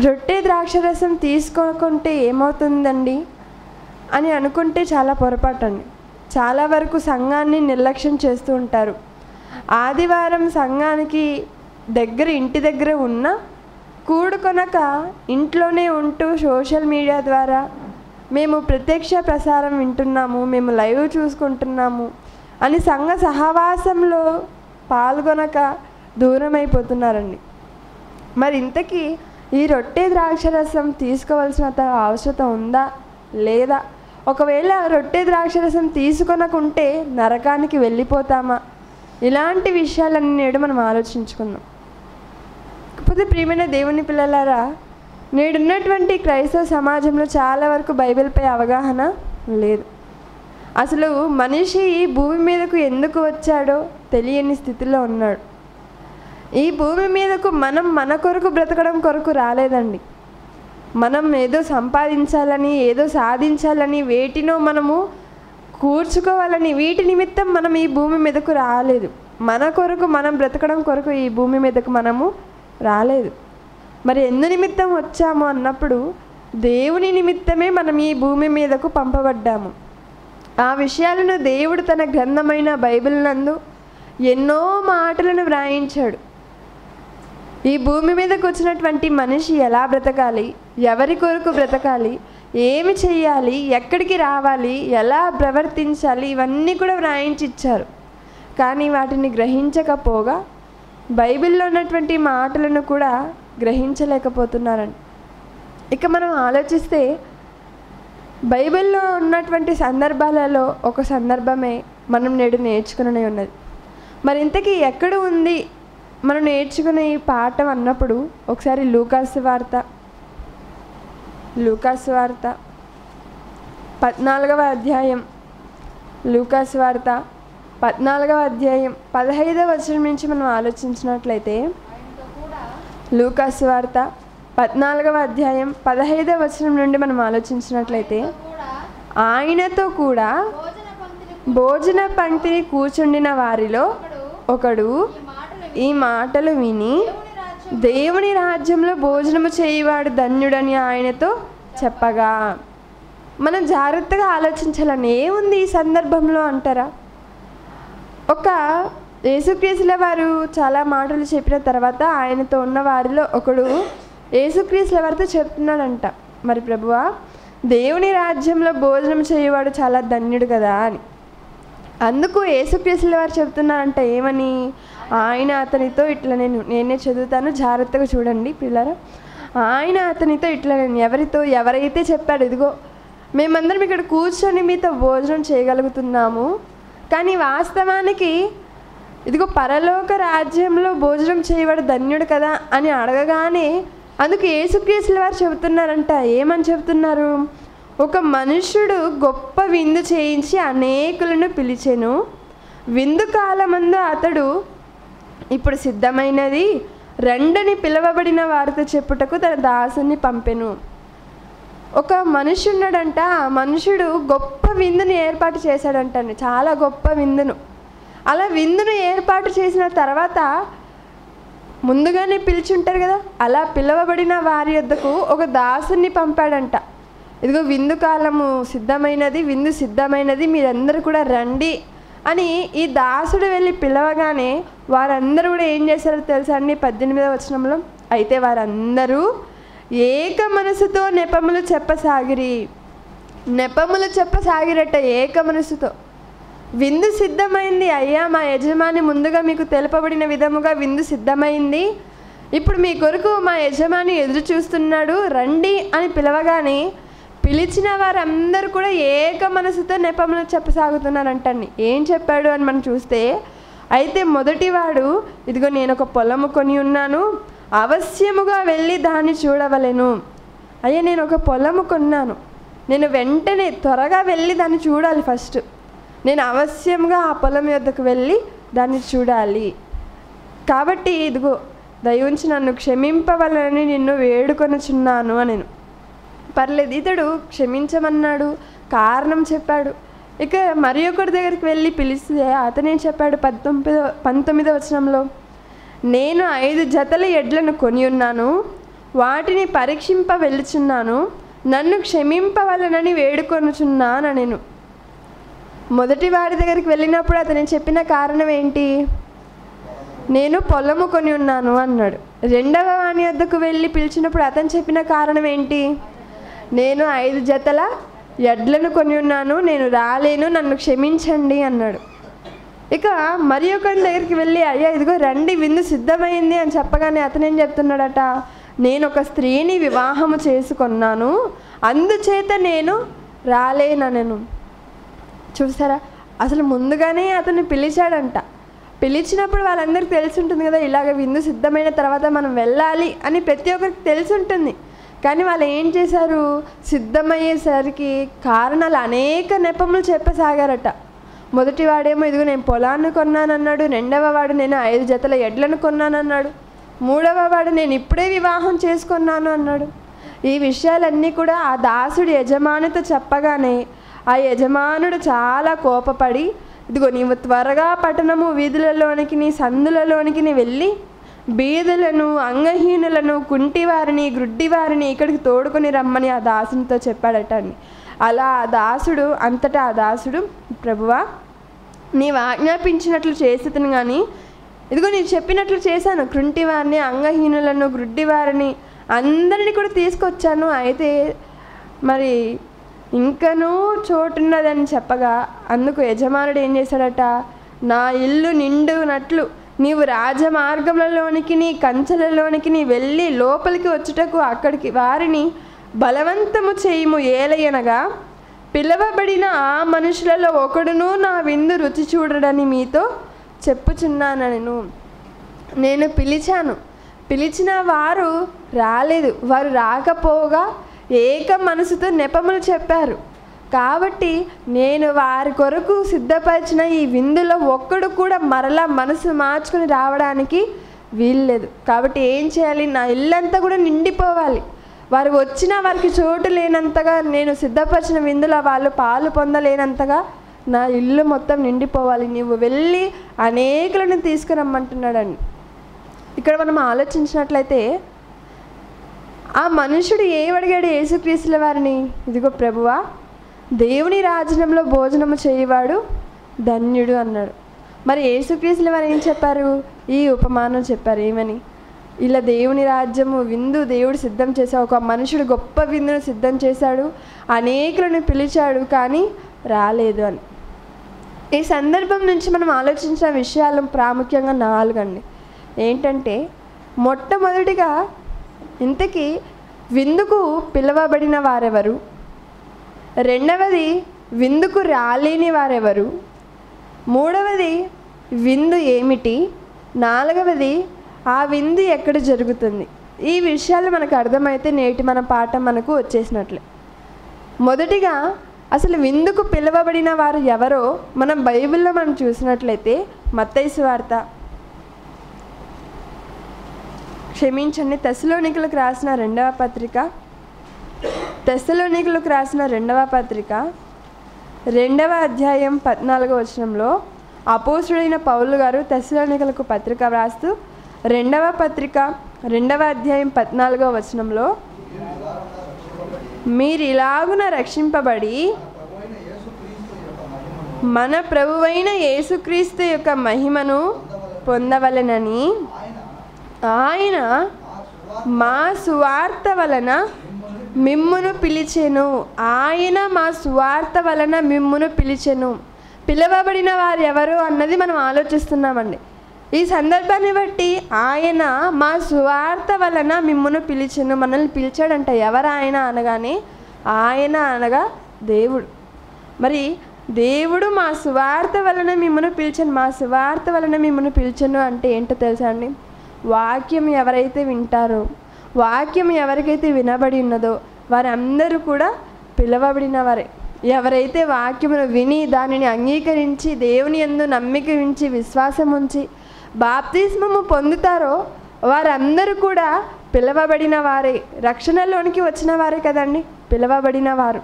రొట్టె ద్రాక్షరసం తీసుకోకుంటే ఏమవుతుందండి అని అనుకుంటే చాలా పొరపాటు అండి. చాలా వరకు సంఘాన్ని నిర్లక్ష్యం చేస్తూ ఉంటారు. ఆదివారం సంఘానికి ఇంటి దగ్గర ఉన్న కూడుకొనక ఇంట్లోనే ఉంటూ సోషల్ మీడియా ద్వారా మేము ప్రత్యక్ష ప్రసారం వింటున్నాము, మేము లైవ్ చూసుకుంటున్నాము అని సంఘ సహవాసంలో పాల్గొనక దూరం అయిపోతున్నారండి. మరి ఇంతకీ ఈ రొట్టె ద్రాక్షరసం తీసుకోవాల్సిన అవసరం ఉందా లేదా? ఒకవేళ రొట్టె ద్రాక్షరసం తీసుకొనకుంటే నరకానికి వెళ్ళిపోతామా? ఇలాంటి విషయాలన్నీ నేడు మనం ఆలోచించుకుందాం. కాకపోతే ప్రియమైన దేవుని పిల్లలారా, నేడున్నటువంటి క్రైస్తవ సమాజంలో చాలా వరకు బైబిల్పై అవగాహన లేదు. అసలు మనిషి ఈ భూమి మీదకు ఎందుకు వచ్చాడో తెలియని స్థితిలో ఉన్నాడు. ఈ భూమి మీదకు మనం మన కొరకు బ్రతకడం కొరకు రాలేదండి. మనం ఏదో సంపాదించాలని, ఏదో సాధించాలని, వేటినో మనము కూర్చుకోవాలని, వీటి నిమిత్తం మనం ఈ భూమి మీదకు రాలేదు. మన కొరకు మనం బ్రతకడం కొరకు ఈ భూమి మీదకు మనము రాలేదు. మరి ఎందు నిమిత్తం వచ్చాము అన్నప్పుడు దేవుని నిమిత్తమే మనం ఈ భూమి మీదకు పంపబడ్డాము. ఆ విషయాలను దేవుడు తన గ్రంథమైన బైబిల్ నందు ఎన్నో మాటలను వ్రాయించాడు. ఈ భూమి మీదకు వచ్చినటువంటి మనిషి ఎలా బ్రతకాలి, ఎవరి కొరకు బ్రతకాలి, ఏమి చెయ్యాలి, ఎక్కడికి రావాలి, ఎలా ప్రవర్తించాలి, ఇవన్నీ కూడా వ్రాయించి ఇచ్చారు. కానీ వాటిని గ్రహించకపోగా బైబిల్లో ఉన్నటువంటి మాటలను కూడా గ్రహించలేకపోతున్నారండి. ఇక మనం ఆలోచిస్తే బైబిల్లో ఉన్నటువంటి సందర్భాలలో ఒక సందర్భమే మనం నేడు నేర్చుకునే ఉన్నది. మరి ఇంతకీ ఎక్కడ ఉంది మనం నేర్చుకునే ఈ పాఠం అన్నప్పుడు ఒకసారి లూకాసు వార్త 14వ అధ్యాయం, లూకాసు వార్త 14వ అధ్యాయం 15వ వచనం నుంచి మనం ఆలోచించినట్లయితే, లూకాసు వార్త 14వ అధ్యాయం 15వ వచనం నుండి మనం ఆలోచించినట్లయితే, ఆయనతో కూడా భోజన పంక్తిని కూర్చుండిన వారిలో ఒకడు ఈ మాటలు విని దేవుని రాజ్యంలో భోజనము చేయువాడు ధన్యుడని ఆయనతో చెప్పగా. మనం జాగ్రత్తగా ఆలోచించాలని ఏముంది ఈ సందర్భంలో అంటారా? ఒక యేసుక్రీస్తుల వారు చాలా మాటలు చెప్పిన తర్వాత ఆయనతో ఉన్న వారిలో ఒకడు యేసుక్రీస్తుల వారితో చెప్తున్నాడంట, మరి ప్రభువా, దేవుని రాజ్యంలో భోజనం చేయువాడు చాలా ధన్యుడు కదా అని. అందుకు యేసుక్రీస్తుల వారు చెప్తున్నారంట ఏమని? ఆయన అతనితో ఇట్లా, నేనే చదువుతాను, జాగ్రత్తగా చూడండి పిల్లరా. ఆయన అతనితో ఇట్లా, ఎవరైతే చెప్పాడు, ఇదిగో మేమందరం ఇక్కడ కూర్చొని మీతో భోజనం చేయగలుగుతున్నాము, కానీ వాస్తవానికి ఇదిగో పరలోక రాజ్యంలో భోజనం చేయవాడు ధన్యుడు కదా అని అడగగానే అందుకు యేసుక్రీస్తుల వారు చెబుతున్నారంట. ఏమని చెబుతున్నారు? ఒక మనుష్యుడు గొప్ప విందు చేయించి అనేకులను పిలిచెను. విందు కాలమందు అతడు ఇప్పుడు సిద్ధమైనది రెండని పిలువబడిన వారితో చెప్పుటకు తన దాసుని పంపెను. ఒక మనుషున్నాడంట, ఆ మనుషుడు గొప్ప విందుని ఏర్పాటు చేశాడంటండి, చాలా గొప్ప విందును. అలా విందును ఏర్పాటు చేసిన తర్వాత ముందుగానే పిలిచుంటారు కదా, అలా పిలువబడిన వారి యొద్దకు ఒక దాసుని పంపాడంట. ఇదిగో విందు కాలము సిద్ధమైనది, విందు సిద్ధమైనది, మీరందరూ కూడా రండి అని ఈ దాసుడు వెళ్ళి పిలవగానే వారందరూ కూడా ఏం చేశారో తెలుసా అండి? 18వ వచనంలో, అయితే వారందరూ ఏక మనసుతో నెపములు చెప్పసాగిరట. ఏక మనసుతో విందు సిద్ధమైంది అయ్యా, మా యజమాని ముందుగా మీకు తెలుపబడిన విధముగా విందు సిద్ధమైంది, ఇప్పుడు మీ కొరకు మా యజమాని ఎదురు చూస్తున్నాడు, రండి అని పిలవగానే పిలిచిన వారందరూ కూడా ఏక మనసుతో నెపములు చెప్పసాగుతున్నారంటండి. ఏం చెప్పాడు అని మనం చూస్తే, అయితే మొదటివాడు, ఇదిగో నేను ఒక పొలము కొని ఉన్నాను, అవశ్యముగా వెళ్ళి దాన్ని చూడవలెను. అయ్యా, నేను ఒక పొలము కొన్నాను, నేను వెంటనే త్వరగా వెళ్ళి దాన్ని చూడాలి. ఫస్ట్ నేను అవశ్యంగా ఆ పొలం యొద్దకు వెళ్ళి దాన్ని చూడాలి. కాబట్టి ఇదిగో దయవుంచి నన్ను క్షమింపవలని నిన్ను వేడుకొనుచున్నాను అని. పర్లేదు, ఇతడు క్షమించమన్నాడు, కారణం చెప్పాడు. ఇక మరి ఒకరి దగ్గరికి వెళ్ళి పిలిస్తే అతనేం చెప్పాడు? 19వ వచనంలో, నేను 5 జతల ఎడ్లను కొని ఉన్నాను, వాటిని పరీక్షింప వెలుచున్నాను, నన్ను క్షమింపవలనని వేడుకొనుచున్నాను నేను. మొదటి వాడి దగ్గరికి వెళ్ళినప్పుడు అతను చెప్పిన కారణం ఏంటి? నేను పొలము కొని ఉన్నాను అన్నాడు. రెండవ వాణి వద్దకు వెళ్ళి పిలిచినప్పుడు అతను చెప్పిన కారణం ఏంటి? నేను 5 జతల ఎడ్లను కొని ఉన్నాను, నేను రాలేను, నన్ను క్షమించండి అన్నాడు. ఇక మరి ఒకరి దగ్గరికి వెళ్ళి, అయ్యా ఇదిగో రండి, విందు సిద్ధమైంది అని చెప్పగానే అతను ఏం చెప్తున్నాడట? నేను ఒక స్త్రీని వివాహము చేసుకున్నాను, అందుచేత నేను రాలేనను. చూసారా, అసలు ముందుగానే అతను పిలిచాడంట. పిలిచినప్పుడు వాళ్ళందరికీ తెలిసి ఉంటుంది కదా, ఇలాగ విందు సిద్ధమైన తర్వాత మనం వెళ్ళాలి అని ప్రతి ఒక్కరికి తెలిసి ఉంటుంది. కానీ వాళ్ళు ఏం చేశారు? సిద్ధమయ్యేసరికి కారణాలు అనేక నెపములు చెప్పసాగారట. మొదటి వాడేమో ఇదిగో నేను పొలాన్ని కొన్నానన్నాడు, రెండవ వాడు నేను 5 జతల ఎడ్లను కొన్నానన్నాడు, మూడవ వాడు నేను ఇప్పుడే వివాహం చేసుకున్నాను అన్నాడు. ఈ విషయాలన్నీ కూడా ఆ దాసుడు యజమానితో చెప్పగానే ఆ యజమానుడు చాలా కోపపడి, ఇదిగో నీవు త్వరగా పట్టణము వీధులలోనికి, నీ సందులలోనికి నీ వెళ్ళి బీదలను, అంగహీనులను, కుంటివారిని, గ్రుడ్డివారిని ఇక్కడికి తోడుకొని రమ్మని ఆ దాసునితో చెప్పాడట అండి. అలా అంతటా ఆ దాసుడు, ప్రభువా నీవు ఆజ్ఞాపించినట్లు చేసేతను, కానీ ఇదిగో నేను చెప్పినట్లు చేశాను, కుంటివారిని, అంగహీనులను, గ్రుడ్డివారిని అందరినీ కూడా తీసుకొచ్చాను, అయితే మరి ఇంకనూ చోటున్నదని చెప్పగా అందుకు యజమానుడు ఏం చేశాడట? నా ఇల్లు నిండునట్లు నీవు రాజమార్గములలోనికి, నీ కంచెలలోనికి నీ వెళ్ళి లోపలికి వచ్చుటకు అక్కడికి వారిని బలవంతము చేయుము. ఏలయనగా పిలవబడిన ఆ మనుషులలో ఒకడును నా విందు రుచి చూడడని మీతో చెప్పుచున్నాను. నేను పిలిచిన వారు రాలేదు, వారు రాకపోగా ఏక మనసుతో నెపములు చెప్పారు. కాబట్టి నేను వారి కొరకు సిద్ధపరిచిన ఈ విందులో ఒక్కడు కూడా మరలా మనసు మార్చుకొని రావడానికి వీల్లేదు. కాబట్టి ఏం చేయాలి? నా ఇల్లంతా కూడా నిండిపోవాలి. వారు వచ్చినా వారికి చోటు లేనంతగా, నేను సిద్ధపరిచిన విందులో వాళ్ళు పాలు పొందలేనంతగా నా ఇల్లు మొత్తం నిండిపోవాలి. నీవు వెళ్ళి అనేకులను తీసుకురమ్మంటున్నాడండి. ఇక్కడ మనం ఆలోచించినట్లయితే ఆ మనుషుడు ఏమడిగాడు యేసుక్రీస్తుల వారిని? ఇదిగో ప్రభువా, దేవుని రాజ్యంలో భోజనము చేయవాడు ధన్యుడు అన్నాడు. మరి యేసుక్రీస్తుల వారు ఏం చెప్పారు? ఈ ఉపమానం చెప్పారు. ఏమని? ఇలా దేవుని రాజ్యము విందు దేవుడు సిద్ధం చేశాడు, ఒక మనుషుడు గొప్ప విందును సిద్ధం చేశాడు, అనేకులను పిలిచాడు, కానీ రాలేదు అని. ఈ సందర్భం నుంచి మనం ఆలోచించిన విషయాలు ప్రాముఖ్యంగా 4 అండి. ఏంటంటే, మొట్టమొదటిగా ఇంతకీ విందుకు పిలవబడిన వారెవరు? రెండవది విందుకు రాలేని వారెవరు? మూడవది విందు ఏమిటి? నాలుగవది ఆ విందు ఎక్కడ జరుగుతుంది? ఈ విషయాలు మనకు అర్థమైతే నేటి మన పాఠం మనకు వచ్చేసినట్లే. మొదటిగా అసలు విందుకు పిలవబడిన వారు ఎవరో మనం బైబిల్లో మనం చూసినట్లయితే మత్తయి సువార్త, తెస్సలోనికలకు రాసిన 2వ పత్రిక, తెస్సలోనికలకు రాసిన 2వ పత్రిక 2వ అధ్యాయం 14వ వచనంలో అపోస్తుడైన పౌలు గారు తెస్సలోనికలకు పత్రిక వ్రాస్తూ 2వ పత్రిక 2వ అధ్యాయం 14వ వచనంలో, మీరు ఇలాగున రక్షింపబడి మన ప్రభువైన యేసుక్రీస్తు యొక్క మహిమను పొందవలెనని ఆయన మా సువార్త వలన మిమ్మును పిలిచెను. ఆయన మా సువార్త వలన మిమ్మును పిలిచెను. పిలవబడిన వారు ఎవరు అన్నది మనం ఆలోచిస్తున్నామండి. ఈ సందర్భాన్ని బట్టి ఆయన మా సువార్త వలన మిమ్మును పిలిచెను, మనల్ని పిలిచాడంట. ఎవరు ఆయన అనగానే, ఆయన అనగా దేవుడు. మరి దేవుడు మా సువార్త వలన మిమ్మును పిలిచెను, మా సువార్త వలన మిమ్మును పిలిచెను అంటే ఏంటో తెలుసా అండి? వాక్యం ఎవరైతే వింటారో, వాక్యం ఎవరికైతే వినబడి ఉన్నదో వారందరూ కూడా పిలవబడిన వారే. ఎవరైతే వాక్యమును విని దానిని అంగీకరించి దేవుని యందు నమ్మిక ఉంచి విశ్వాసం ఉంచి బాప్తిస్మము పొందుతారో వారందరూ కూడా పిలవబడిన వారే, రక్షణలోనికి వచ్చిన వారే కదండి పిలవబడిన వారు.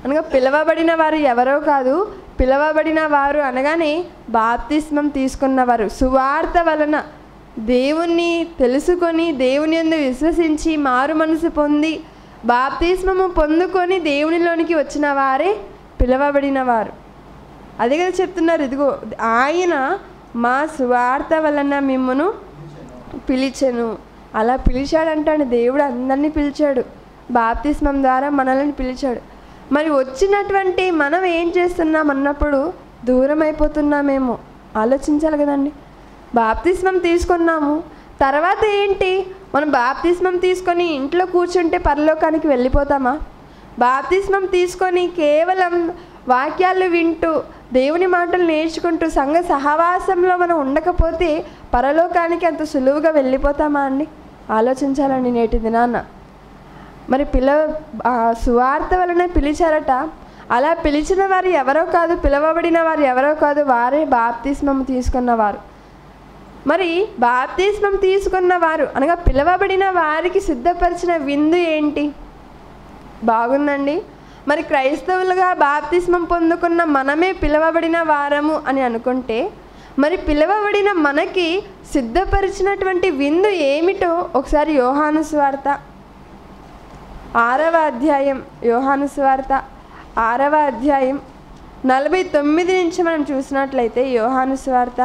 అనగా పిలవబడిన వారు ఎవరో కాదు, పిలవబడిన వారు అనగానే బాప్తిస్మం తీసుకున్నవారు, సువార్త వలన దేవుణ్ణి తెలుసుకొని దేవుని యందు విశ్వసించి మారు మనసు పొంది బాప్తిస్మము పొందుకొని దేవునిలోనికి వచ్చిన వారే పిలువబడిన వారు. అదే కదా చెప్తున్నారు. ఇదిగో ఆయన మా సువార్త వలన మిమ్మును పిలిచెను. అలా పిలిచాడంటాడు దేవుడు. అందరినీ పిలిచాడు, బాప్తిస్మం ద్వారా మనల్ని పిలిచాడు. మరి వచ్చినటువంటి మనం ఏం చేస్తున్నాం అన్నప్పుడు దూరం అయిపోతున్నామేమో ఆలోచించాలి కదండి. బాప్తిస్మం తీసుకున్నాము, తర్వాత ఏంటి? మనం బాప్తిస్మం తీసుకొని ఇంట్లో కూర్చుంటే పరలోకానికి వెళ్ళిపోతామా? బాప్తిస్మం తీసుకొని కేవలం వాక్యాలు వింటూ దేవుని మాటలు నేర్చుకుంటూ సంఘ సహవాసంలో మనం ఉండకపోతే పరలోకానికి అంత సులువుగా వెళ్ళిపోతామా అండి? ఆలోచించాలండి నేటి దినాన్న. మరి సువార్త వలన పిలిచారట. అలా పిలిచిన వారు ఎవరో కాదు, పిలవబడిన వారు ఎవరో కాదు, వారే బాప్తిస్మం తీసుకున్నవారు. మరి బాప్తిస్మం తీసుకున్న వారు అనగా పిలవబడిన వారికి సిద్ధపరిచిన విందు ఏంటి? బాగుందండి. మరి క్రైస్తవులుగా బాప్తిస్మం పొందుకున్న మనమే పిలవబడిన వారము అని అనుకుంటే, మరి పిలవబడిన మనకి సిద్ధపరిచినటువంటి విందు ఏమిటో ఒకసారి యోహాను సువార్త 6వ అధ్యాయం, యోహాను సువార్త 6వ అధ్యాయం 49 నుంచి మనం చూసినట్లయితే, యోహాను సువార్త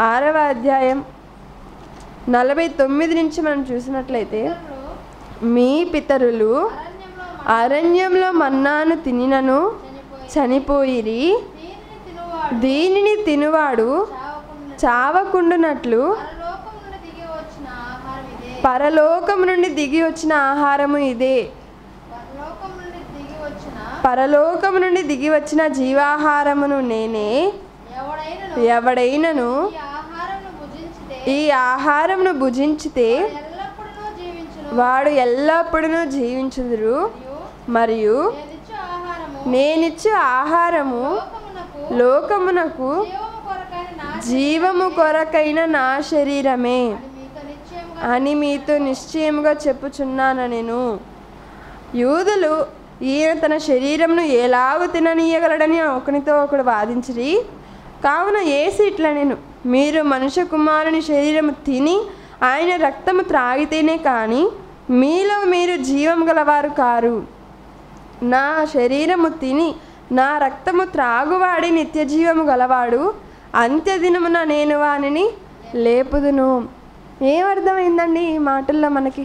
6వ అధ్యాయం 49 నుంచి మనం చూసినట్లయితే, మీ పితరులు అరణ్యంలో మన్నాను తినినను చనిపోయిరి, దీనిని తినువాడు చావకుండునట్లు పరలోకం నుండి దిగి వచ్చిన ఆహారము ఇదే. పరలోకము నుండి దిగి వచ్చిన జీవాహారమును నేనే. ఎవడైనను ఈ ఆహారమును భుజించితే వాడు ఎల్లప్పుడూ జీవించుదురు, మరియు నేనిచ్చు ఆహారము లోకమునకు జీవము కొరకైన నా శరీరమే అని మీతో నిశ్చయముగా చెప్పుచున్నాను నేను. యూదులు ఈయన తన శరీరమును ఎలాగూ తిననీయగలడని ఒకనితో ఒకడు వాదించిరి. కావున యేసు ఇట్లా నేను, మీరు మనుష్య కుమారుని శరీరము తిని ఆయన రక్తము త్రాగితేనే కానీ మీలో మీరు జీవం గలవారు కారు. నా శరీరము తిని నా రక్తము త్రాగువాడి నిత్య జీవము గలవాడు, అంత్యదినమున నేను వానిని లేపుదును. ఏమర్థమైందండి ఈ మాటల్లో మనకి?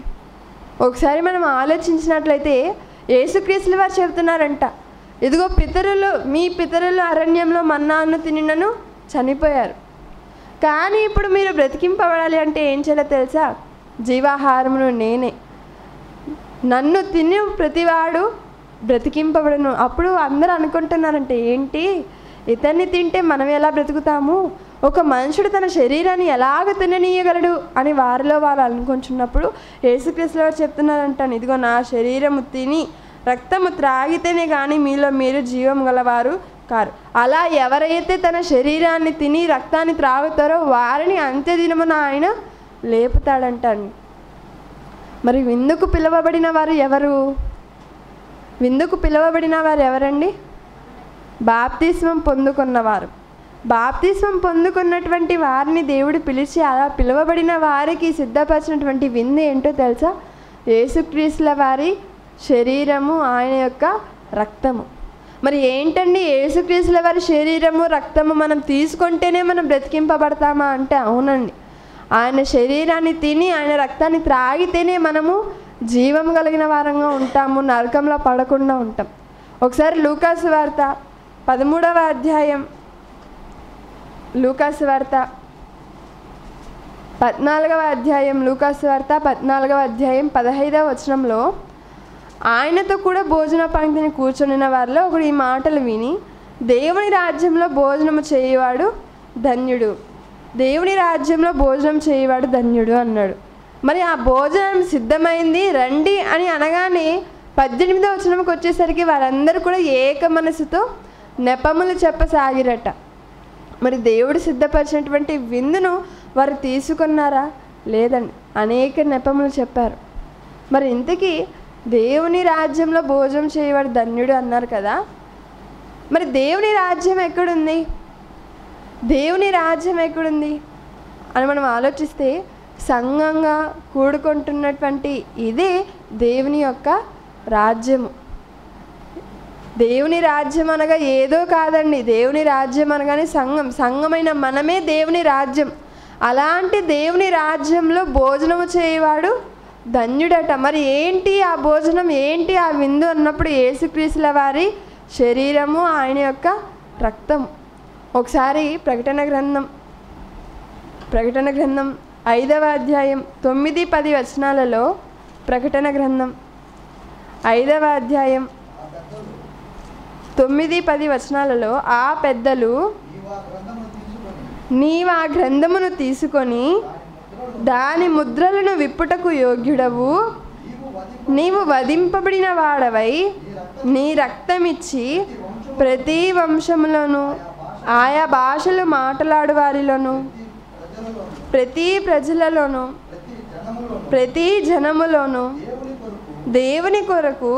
ఒకసారి మనం ఆలోచించినట్లయితే యేసుక్రీస్తుల వారు చెబుతున్నారంట, ఇదిగో మీ పితరులు అరణ్యంలో మన్నాను తినినను చనిపోయారు, కానీ ఇప్పుడు మీరు బ్రతికింపబడాలి అంటే ఏం చేయాలో తెలుసా? జీవాహారమును నేనే. నన్ను తిని ప్రతివాడు బ్రతికింపబడను. అప్పుడు అందరూ అనుకుంటున్నారంటే, ఏంటి ఇతన్ని తింటే మనం ఎలా బ్రతుకుతాము? ఒక మనుషుడు తన శరీరాన్ని ఎలాగ తిననీయగలడు అని వారిలో వారు అనుకుంటున్నప్పుడు యేసుక్రీస్తు వారు చెప్తున్నారంటాను, ఇదిగో నా శరీరము తిని రక్తము త్రాగితేనే కానీ మీలో మీరు జీవం గలవారు కారు. అలా ఎవరైతే తన శరీరాన్ని తిని రక్తాన్ని త్రాగుతారో వారిని అంత్యదినమున ఆయన లేపుతాడంటాను. మరి విందుకు పిలువబడిన వారు ఎవరు? విందుకు పిలువబడిన వారు ఎవరండి? బాప్తిస్మం పొందుకున్నవారు. బాప్తిస్మం పొందుకున్నటువంటి వారిని దేవుడు పిలిచి అలా పిలువబడిన వారికి సిద్ధపరిచినటువంటి విందు ఏంటో తెలుసా? యేసుక్రీస్తుల వారి శరీరము, ఆయన యొక్క రక్తము. మరి ఏంటండి యేసుక్రీస్తుల వారి శరీరము రక్తము మనం తీసుకుంటేనే మనం బ్రతికింపబడతామా అంటే అవునండి. ఆయన శరీరాన్ని తిని ఆయన రక్తాన్ని త్రాగితేనే మనము జీవం కలిగిన వారంగా ఉంటాము, నరకంలో పడకుండా ఉంటాం. ఒకసారి లూకాసు వార్త 13వ అధ్యాయం, లూకాసు వార్త 14వ అధ్యాయం, లూకాసు వార్త 14వ అధ్యాయం 15వ వచనంలో ఆయనతో కూడా భోజన పంక్తిని కూర్చున్న వారిలో ఒకడు ఈ మాటలు విని, దేవుని రాజ్యంలో భోజనము చేయవాడు ధన్యుడు, దేవుని రాజ్యంలో భోజనం చేయవాడు ధన్యుడు అన్నాడు. మరి ఆ భోజనం సిద్ధమైంది రండి అని అనగానే 18వ వచనంకి వచ్చేసరికి వారందరూ కూడా ఏక మనసుతో నెపములు చెప్పసాగిరట. మరి దేవుడు సిద్ధపరిచినటువంటి విందును వారు తీసుకున్నారా? లేదండి, అనేక నెపములు చెప్పారు. మరి ఇంతకీ దేవుని రాజ్యంలో భోజనం చేయవాడు ధన్యుడు అన్నారు కదా. మరి దేవుని రాజ్యం ఎక్కడుంది? దేవుని రాజ్యం ఎక్కడుంది? అని మనం ఆలోచిస్తే సంఘంగా కూడుకుంటున్నటువంటి ఇదే దేవుని యొక్క రాజ్యము. దేవుని రాజ్యం అనగా ఏదో కాదండి. దేవుని రాజ్యం అనగానే సంఘమైన మనమే దేవుని రాజ్యం. అలాంటి దేవుని రాజ్యంలో భోజనము చేయవాడు ధన్యుడట. మరి ఏంటి ఆ భోజనం, ఏంటి ఆ విందు అన్నప్పుడు యేసుక్రీస్తుల వారి శరీరము, ఆయన యొక్క రక్తం. ఒకసారి ప్రకటన గ్రంథం 5వ అధ్యాయం 9-10 వచనాలలో, ప్రకటన గ్రంథం 5వ అధ్యాయం 9-10 వచనాలలో, ఆ పెద్దలు నీవు ఆ గ్రంథమును తీసుకొని దాని ముద్రలను విప్పుటకు యోగ్యుడవు, నీవు వధింపబడిన వాడవై నీ రక్తమిచ్చి ప్రతి వంశములను, ఆయా భాషలు మాట్లాడు వారిలోను, ప్రతి ప్రజలలోను, ప్రతి జనములోను దేవుని కొరకు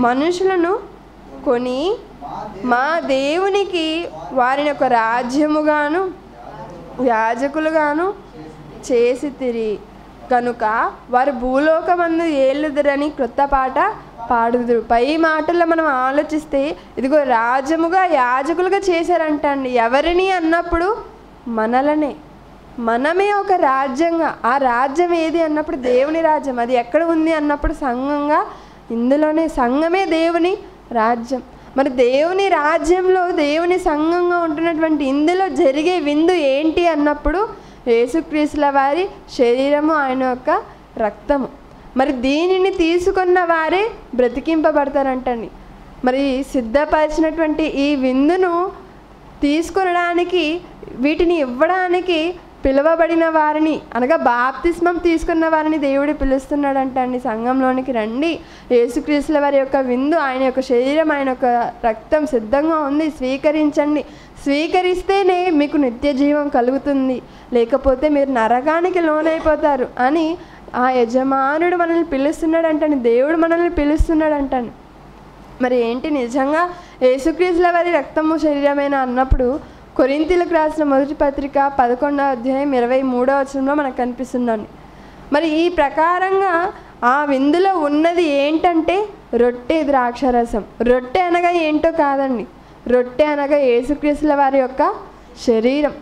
మనుషులను కొని మా దేవునికి వారిని ఒక రాజ్యముగాను యాజకులుగాను చేసి తిరిగి కనుక వారు భూలోకమందు ఏలుదురని క్రొత్త పాట పాడుదురు. పై మాటల్లో మనం ఆలోచిస్తే ఇదిగో రాజ్యముగా యాజకులుగా చేశారంటండి. ఎవరిని అన్నప్పుడు మనలనే, మనమే ఒక రాజ్యంగా. ఆ రాజ్యం ఏది అన్నప్పుడు దేవుని రాజ్యం. అది ఎక్కడ ఉంది అన్నప్పుడు సంఘంగా, ఇందులోనే సంఘమే దేవుని రాజ్యం. మరి దేవుని రాజ్యంలో దేవుని సంఘంగా ఉంటున్నటువంటి ఇందులో జరిగే విందు ఏంటి అన్నప్పుడు యేసుక్రీస్తుల వారి శరీరము, ఆయన యొక్క రక్తము. మరి దీనిని తీసుకున్న వారే బ్రతికింపబడతారంటండి. మరి సిద్ధపరిచినటువంటి ఈ విందును తీసుకొనడానికి, వీటిని ఇవ్వడానికి పిలువబడిన వారిని, అనగా బాప్తిస్మం తీసుకున్న వారిని దేవుడు పిలుస్తున్నాడంటండి. సంఘంలోనికి రండి, యేసుక్రీస్తుల వారి యొక్క విందు, ఆయన యొక్క శరీరం, ఆయన యొక్క రక్తం సిద్ధంగా ఉంది, స్వీకరించండి. స్వీకరిస్తేనే మీకు నిత్య జీవం కలుగుతుంది, లేకపోతే మీరు నరకానికి లోనైపోతారు అని ఆ యజమానుడు మనల్ని పిలుస్తున్నాడంటండి. దేవుడు మనల్ని పిలుస్తున్నాడంటండి. మరి ఏంటి నిజంగా యేసుక్రీస్తుల వారి రక్తము శరీరమైన అన్నప్పుడు కొరింథీయులకు రాసిన మొదటి పత్రిక 11వ అధ్యాయం 23వ వచనంలో మనకు కనిపిస్తుందండి. మరి ఈ ప్రకారంగా ఆ విందులో ఉన్నది ఏంటంటే రొట్టె, ద్రాక్షరసం. రొట్టె అనగా ఏంటో కాదండి, రొట్టె అనగా యేసుక్రీస్తుల వారి యొక్క శరీరం.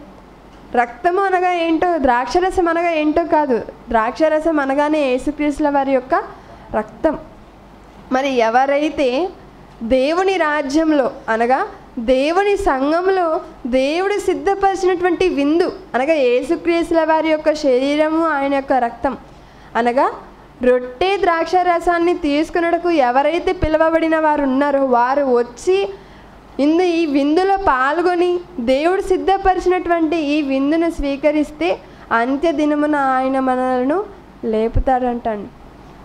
రక్తము అనగా ఏంటో, ద్రాక్షరసం అనగా ఏంటో కాదు, ద్రాక్షరసం అనగానే యేసుక్రీస్తుల వారి యొక్క రక్తం. మరి ఎవరైతే దేవుని రాజ్యంలో అనగా దేవుని సంఘంలో దేవుడు సిద్ధపరిచినటువంటి విందు అనగా యేసుక్రీస్తుల వారి యొక్క శరీరము, ఆయన యొక్క రక్తం అనగా రొట్టె, ద్రాక్షరసాన్ని తీసుకున్నకు ఎవరైతే పిలువబడిన వారు ఉన్నారో వారు వచ్చి ఈ విందులో పాల్గొని దేవుడు సిద్ధపరిచినటువంటి ఈ విందును స్వీకరిస్తే అంత్య దినమున ఆయన మనలను లేపుతాడంటండి.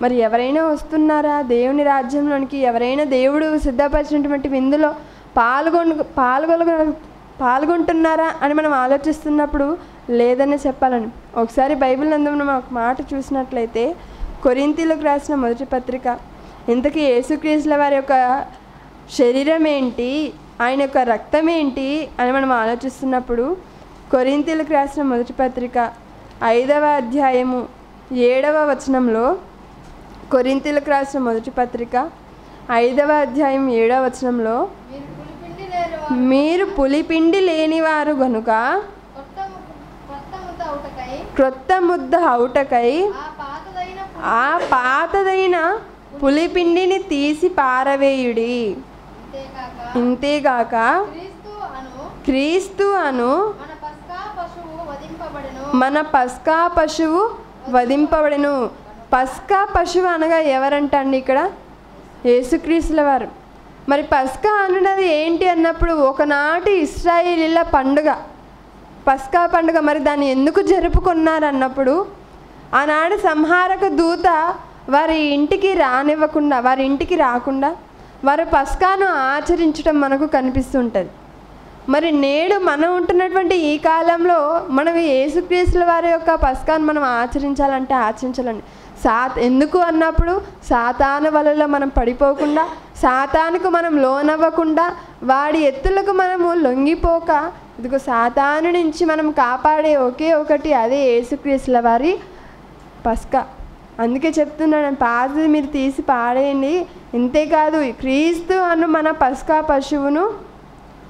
మరి ఎవరైనా వస్తున్నారా దేవుని రాజ్యంలోనికి? ఎవరైనా దేవుడు సిద్ధపరిచినటువంటి విందులో పాల్గొంటున్నారా అని మనం ఆలోచిస్తున్నప్పుడు లేదని చెప్పాలని. ఒకసారి బైబిల్ నందు మనం ఒక మాట చూసినట్లయితే కొరింథీయులకు రాసిన మొదటి పత్రిక, ఇంతకీ యేసుక్రీస్తుల వారి యొక్క శరీరం ఏంటి, ఆయన యొక్క రక్తం ఏంటి అని మనం ఆలోచిస్తున్నప్పుడు కొరింథీయులకు రాసిన మొదటి పత్రిక 5వ అధ్యాయము 7వ వచనంలో, కొరింథీయులకు రాసిన మొదటి పత్రిక 5వ అధ్యాయం 7వ వచనంలో, మీరు పులిపిండి లేనివారు గనుక క్రొత్త ముద్ద అవుటకై ఆ పాతదైన పులిపిండిని తీసి పారవేయుడి. ఇంతేగాక క్రీస్తు అను మన పస్కా పశువు వధింపబడెను. పస్కా పశువు అనగా ఎవరంటండి ఇక్కడ? యేసుక్రీస్తుల వారు. మరి పస్కా అన్నది ఏంటి అన్నప్పుడు ఒకనాటి ఇశ్రాయేలీల పండుగ, పస్కా పండుగ. మరి దాన్ని ఎందుకు జరుపుకున్నారు అన్నప్పుడు ఆనాడు సంహారక దూత వారి ఇంటికి రానివ్వకుండా, వారి ఇంటికి రాకుండా వారు పస్కాను ఆచరించడం మనకు కనిపిస్తుంటుంది. మరి నేడు మనం ఉంటున్నటువంటి ఈ కాలంలో మనం యేసుక్రీస్తుల వారి యొక్క పస్కాను మనం ఆచరించాలంటే ఆచరించాలండి. ఎందుకు అన్నప్పుడు సాతాను వలలో మనం పడిపోకుండా, సాతానుకు మనం లోనవ్వకుండా, వాడి ఎత్తులకు మనము లొంగిపోక ఇదిగో సాతాను నుంచి మనం కాపాడే ఒకే ఒకటి అదే యేసుక్రీస్తుల వారి పస్కా. అందుకే చెప్తున్నాను, పాతది మీరు తీసి పాడేయండి. ఇంతేకాదు, క్రీస్తు అను మన పస్కా పశువును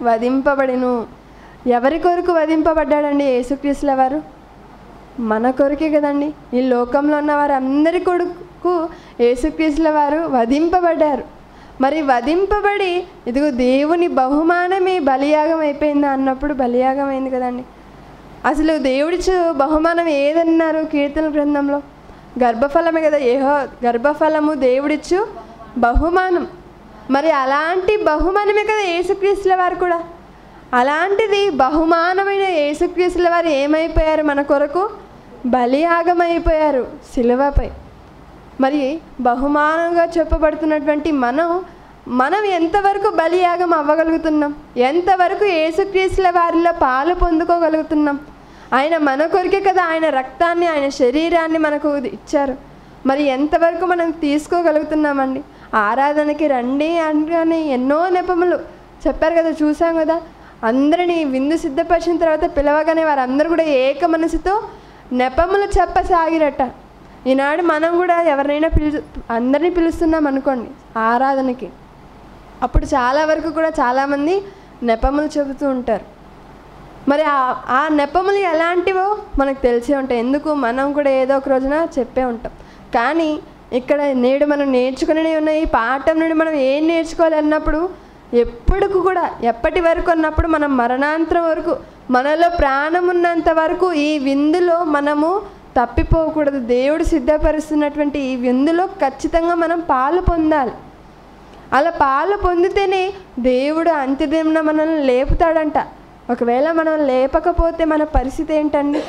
వధింపబడిను. ఎవరి కొరకు వధింపబడ్డాడండి యేసుక్రీస్తుల వారు? మన కొరకే కదండి. ఈ లోకంలో ఉన్న వారు అందరి కొరకు యేసుక్రీస్తుల వారు వధింపబడ్డారు. మరి వధింపబడి ఇదిగో దేవుని బహుమానమే బలియాగం అయిపోయిందా అన్నప్పుడు బలియాగం అయింది కదండి. అసలు దేవుడిచ్చు బహుమానం ఏదన్నారు కీర్తన గ్రంథంలో? గర్భఫలమే కదా. గర్భఫలము దేవుడిచ్చు బహుమానం. మరి అలాంటి బహుమానమే కదా యేసుక్రీస్తుల వారు కూడా. అలాంటిది బహుమానమైన యేసుక్రీస్తుల వారు ఏమైపోయారు? మన కొరకు బలియాగమైపోయారు శిలువపై. మరి బహుమానంగా చెప్పబడుతున్నటువంటి మనం ఎంతవరకు బలియాగం అవ్వగలుగుతున్నాం? ఎంతవరకు యేసుక్రీస్తుల వారిలో పాలు పొందుకోగలుగుతున్నాం? ఆయన మన కొరికే కదా ఆయన రక్తాన్ని, ఆయన శరీరాన్ని మనకు ఇచ్చారు. మరి ఎంతవరకు మనం తీసుకోగలుగుతున్నామండి? ఆరాధనకి రండి అని ఎన్నో నెపములు చెప్పారు కదా, చూసాం కదా. అందరినీ విందు సిద్ధపరిచిన తర్వాత పిలవగానే వారందరూ కూడా ఏక మనసుతో నెపములు చెప్పసాగిరట. ఈనాడు మనం కూడా ఎవరినైనా అందరినీ పిలుస్తున్నాం అనుకోండి ఆరాధనకి, అప్పుడు చాలా వరకు కూడా చాలామంది నెపములు చెబుతూ ఉంటారు. మరి ఆ నెపములు ఎలాంటివో మనకు తెలిసే ఉంటాయి. ఎందుకు? మనం కూడా ఏదో ఒక రోజున చెప్పే ఉంటాం. కానీ ఇక్కడ నేడు మనం నేర్చుకునే ఉన్న ఈ పాఠం నుండి మనం ఏం నేర్చుకోవాలి అన్నప్పుడు, ఎప్పటి వరకు అన్నప్పుడు మనం మరణాంతరం వరకు, మనలో ప్రాణం ఉన్నంత వరకు ఈ విందులో మనము తప్పిపోకూడదు. దేవుడు సిద్ధపరుస్తున్నటువంటి ఈ విందులో ఖచ్చితంగా మనం పాలు పొందాలి. అలా పాలు పొందితేనే దేవుడు అంత్యదిన మనల్ని లేపుతాడంట. ఒకవేళ మనం లేపకపోతే మన పరిస్థితి ఏంటండి?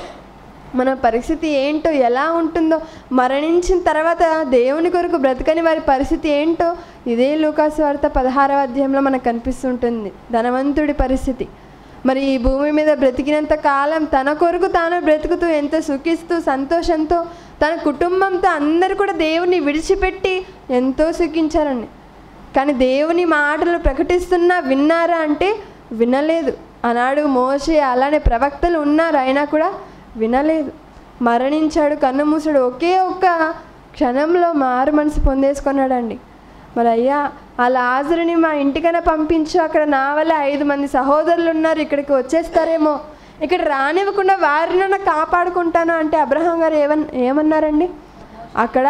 మన పరిస్థితి ఏంటో, ఎలా ఉంటుందో, మరణించిన తర్వాత దేవుని కొరకు బ్రతకని వారి పరిస్థితి ఏంటో ఇదే లూకాసు వార్త 16వ అధ్యాయంలో మనకు కనిపిస్తుంటుంది. ధనవంతుడి పరిస్థితి. మరి ఈ భూమి మీద బ్రతికినంత కాలం తన కొరకు తాను బ్రతుకుతూ ఎంతో సుఖిస్తూ సంతోషంతో తన కుటుంబంతో అందరూ కూడా దేవుని విడిచిపెట్టి ఎంతో సుఖించారండి. కానీ దేవుని మాటలు ప్రకటిస్తున్నా విన్నారా అంటే వినలేదు. ఆనాడు మోషే అలానే ప్రవక్తలు ఉన్నారు, అయినా కూడా వినలేదు. మరణించాడు, కన్ను మూసాడు. ఒకే ఒక్క క్షణంలో మారు మనసు పొందేసుకున్నాడండి. మరి అయ్యా, ఆ లాజరుని మా ఇంటికైనా పంపించు, అక్కడ నా వల్ల 5 మంది సహోదరులు ఉన్నారు, ఇక్కడికి వచ్చేస్తారేమో, ఇక్కడ రానివ్వకుండా వారినైనా కాపాడుకుంటాను అంటే అబ్రహాం గారు ఏమన్నారండి? అక్కడ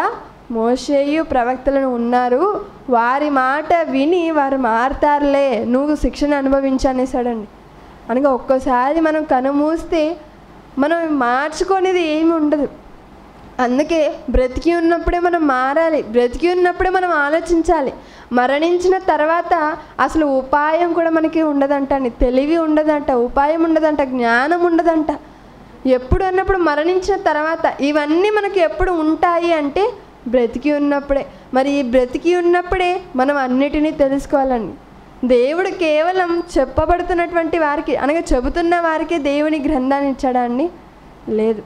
మోషేయు ప్రవక్తలను ఉన్నారు, వారి మాట విని వారు మారుతారులే, నువ్వు శిక్షణ అనుభవించనేసాడండి. అనగా ఒక్కోసారి మనం కనుమూస్తే మనం మార్చుకునేది ఏమి ఉండదు. అందుకే బ్రతికి ఉన్నప్పుడే మనం మారాలి, బ్రతికి ఉన్నప్పుడే మనం ఆలోచించాలి. మరణించిన తర్వాత అసలు ఉపాయం కూడా మనకి ఉండదంట అండి. తెలివి ఉండదంట, ఉపాయం ఉండదంట, జ్ఞానం ఉండదంట. ఎప్పుడు అన్నప్పుడు మరణించిన తర్వాత ఇవన్నీ మనకి ఎప్పుడు ఉంటాయి అంటే బ్రతికి ఉన్నప్పుడే. మరి ఈ బ్రతికి ఉన్నప్పుడే మనం అన్నిటినీ తెలుసుకోవాలండి. దేవుడు కేవలం చెప్పబడుతున్నటువంటి వారికి, అనగా చెబుతున్న వారికే దేవుని గ్రంథాన్ని ఇచ్చాడా అండి? లేదు.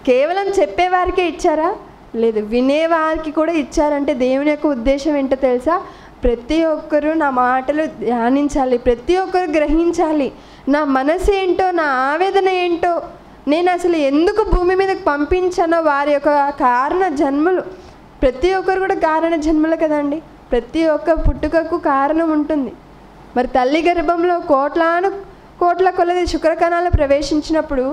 కేవలం చెప్పేవారికే ఇచ్చారా? లేదు. వినేవారికి కూడా ఇచ్చారంటే దేవుని యొక్క ఉద్దేశం ఏంటో తెలుసా? ప్రతి ఒక్కరూ నా మాటలు ధ్యానించాలి, ప్రతి ఒక్కరు గ్రహించాలి. నా మనసు ఏంటో, నా ఆవేదన ఏంటో, నేను అసలు ఎందుకు భూమి మీదకి పంపించానో వారి యొక్క కారణ జన్మలు. ప్రతి ఒక్కరు కూడా కారణ జన్మలు కదండి. ప్రతి ఒక్క పుట్టుకకు కారణం ఉంటుంది. మరి తల్లి గర్భంలో కోట్ల కొలది శుక్రకణాలు ప్రవేశించినప్పుడు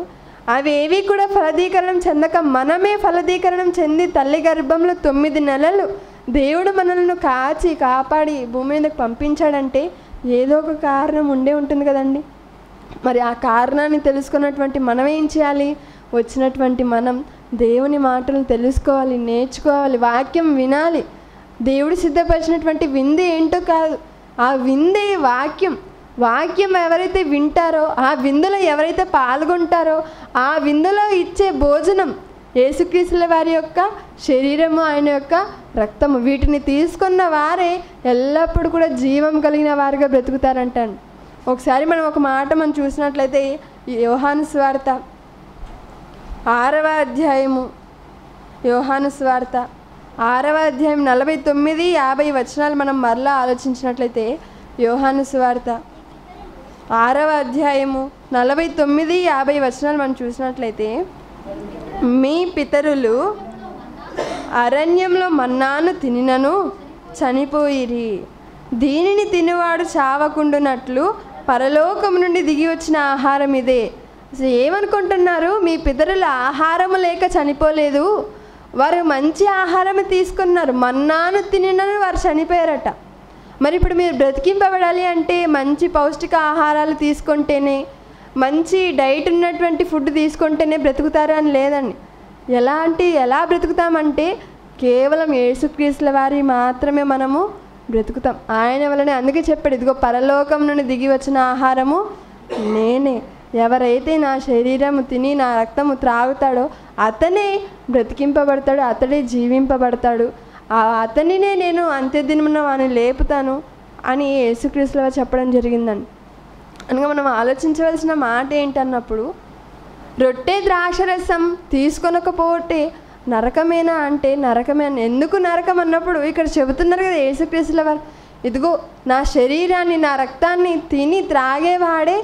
అవి ఏవి కూడా ఫలదీకరణం చెందక మనమే ఫలదీకరణం చెంది తల్లి గర్భంలో 9 నెలలు దేవుడు మనల్ని కాచి కాపాడి భూమి మీదకి పంపించాడంటే ఏదో ఒక కారణం ఉండే ఉంటుంది కదండి. మరి ఆ కారణాన్ని తెలుసుకున్నటువంటి మనం ఏం చేయాలి? వచ్చినటువంటి మనం దేవుని మాటలను తెలుసుకోవాలి, నేర్చుకోవాలి, వాక్యం వినాలి. దేవుడు సిద్ధపరిచినటువంటి విందు ఏంటో కాదు, ఆ విందే వాక్యం. వాక్యం ఎవరైతే వింటారో, ఆ విందులో ఎవరైతే పాల్గొంటారో, ఆ విందులో ఇచ్చే భోజనం యేసుక్రీస్తుల వారి యొక్క శరీరము, ఆయన యొక్క రక్తము. వీటిని తీసుకున్న వారే ఎల్లప్పుడూ కూడా జీవం కలిగిన వారిగా బ్రతుకుతారంటాను. ఒకసారి మనం చూసినట్లయితే యోహాను సువార్త 6వ అధ్యాయము, యోహాను సువార్త 6వ అధ్యాయం 49, 50 వచనాలు మనం మరలా ఆలోచించినట్లయితే యోహాను సువార్త 6వ అధ్యాయము 49-50 వచనాలు మనం చూసినట్లయితే, మీ పితరులు అరణ్యంలో మన్నాను తినినను చనిపోయిరి, దీనిని తినివాడు చావకుండునట్లు పరలోకము నుండి దిగి వచ్చిన ఆహారం ఇదే. అసలు ఏమనుకుంటున్నారు? మీ పితరులు ఆహారము లేక చనిపోలేదు, వారు మంచి ఆహారం తీసుకున్నారు, మన్నాను తినినను వారు చనిపోయారట. మరి ఇప్పుడు మీరు బ్రతికింపబడాలి అంటే మంచి పౌష్టిక ఆహారాలు తీసుకుంటేనే, మంచి డైట్ ఉన్నటువంటి ఫుడ్ తీసుకుంటేనే బ్రతుకుతారు అని లేదండి. ఎలా బ్రతుకుతామంటే కేవలం యేసుక్రీస్తుల వారి మాత్రమే మనము బ్రతుకుతాం. ఆయన వలనే అందుకే చెప్పాడు, ఇదిగో పరలోకం నుండి దిగి వచ్చిన ఆహారము నేనే. ఎవరైతే నా శరీరము తిని నా రక్తము త్రాగుతాడో అతనే బ్రతికింపబడతాడు, అతడే జీవింపబడతాడు, అతనినే నేను అంత్యదినమున వాడిని లేపుతాను అని యేసుక్రీస్తుల వారు చెప్పడం జరిగిందండి. అనగా మనం ఆలోచించవలసిన మాట ఏంటన్నప్పుడు, రొట్టె ద్రాక్షరసం తీసుకొనకపోతే నరకమేనా అంటే నరకమే అని. ఎందుకు నరకం అన్నప్పుడు ఇక్కడ చెబుతున్నారు కదా యేసుక్రీస్తుల వారు, ఇదిగో నా శరీరాన్ని నా రక్తాన్ని తిని త్రాగేవాడే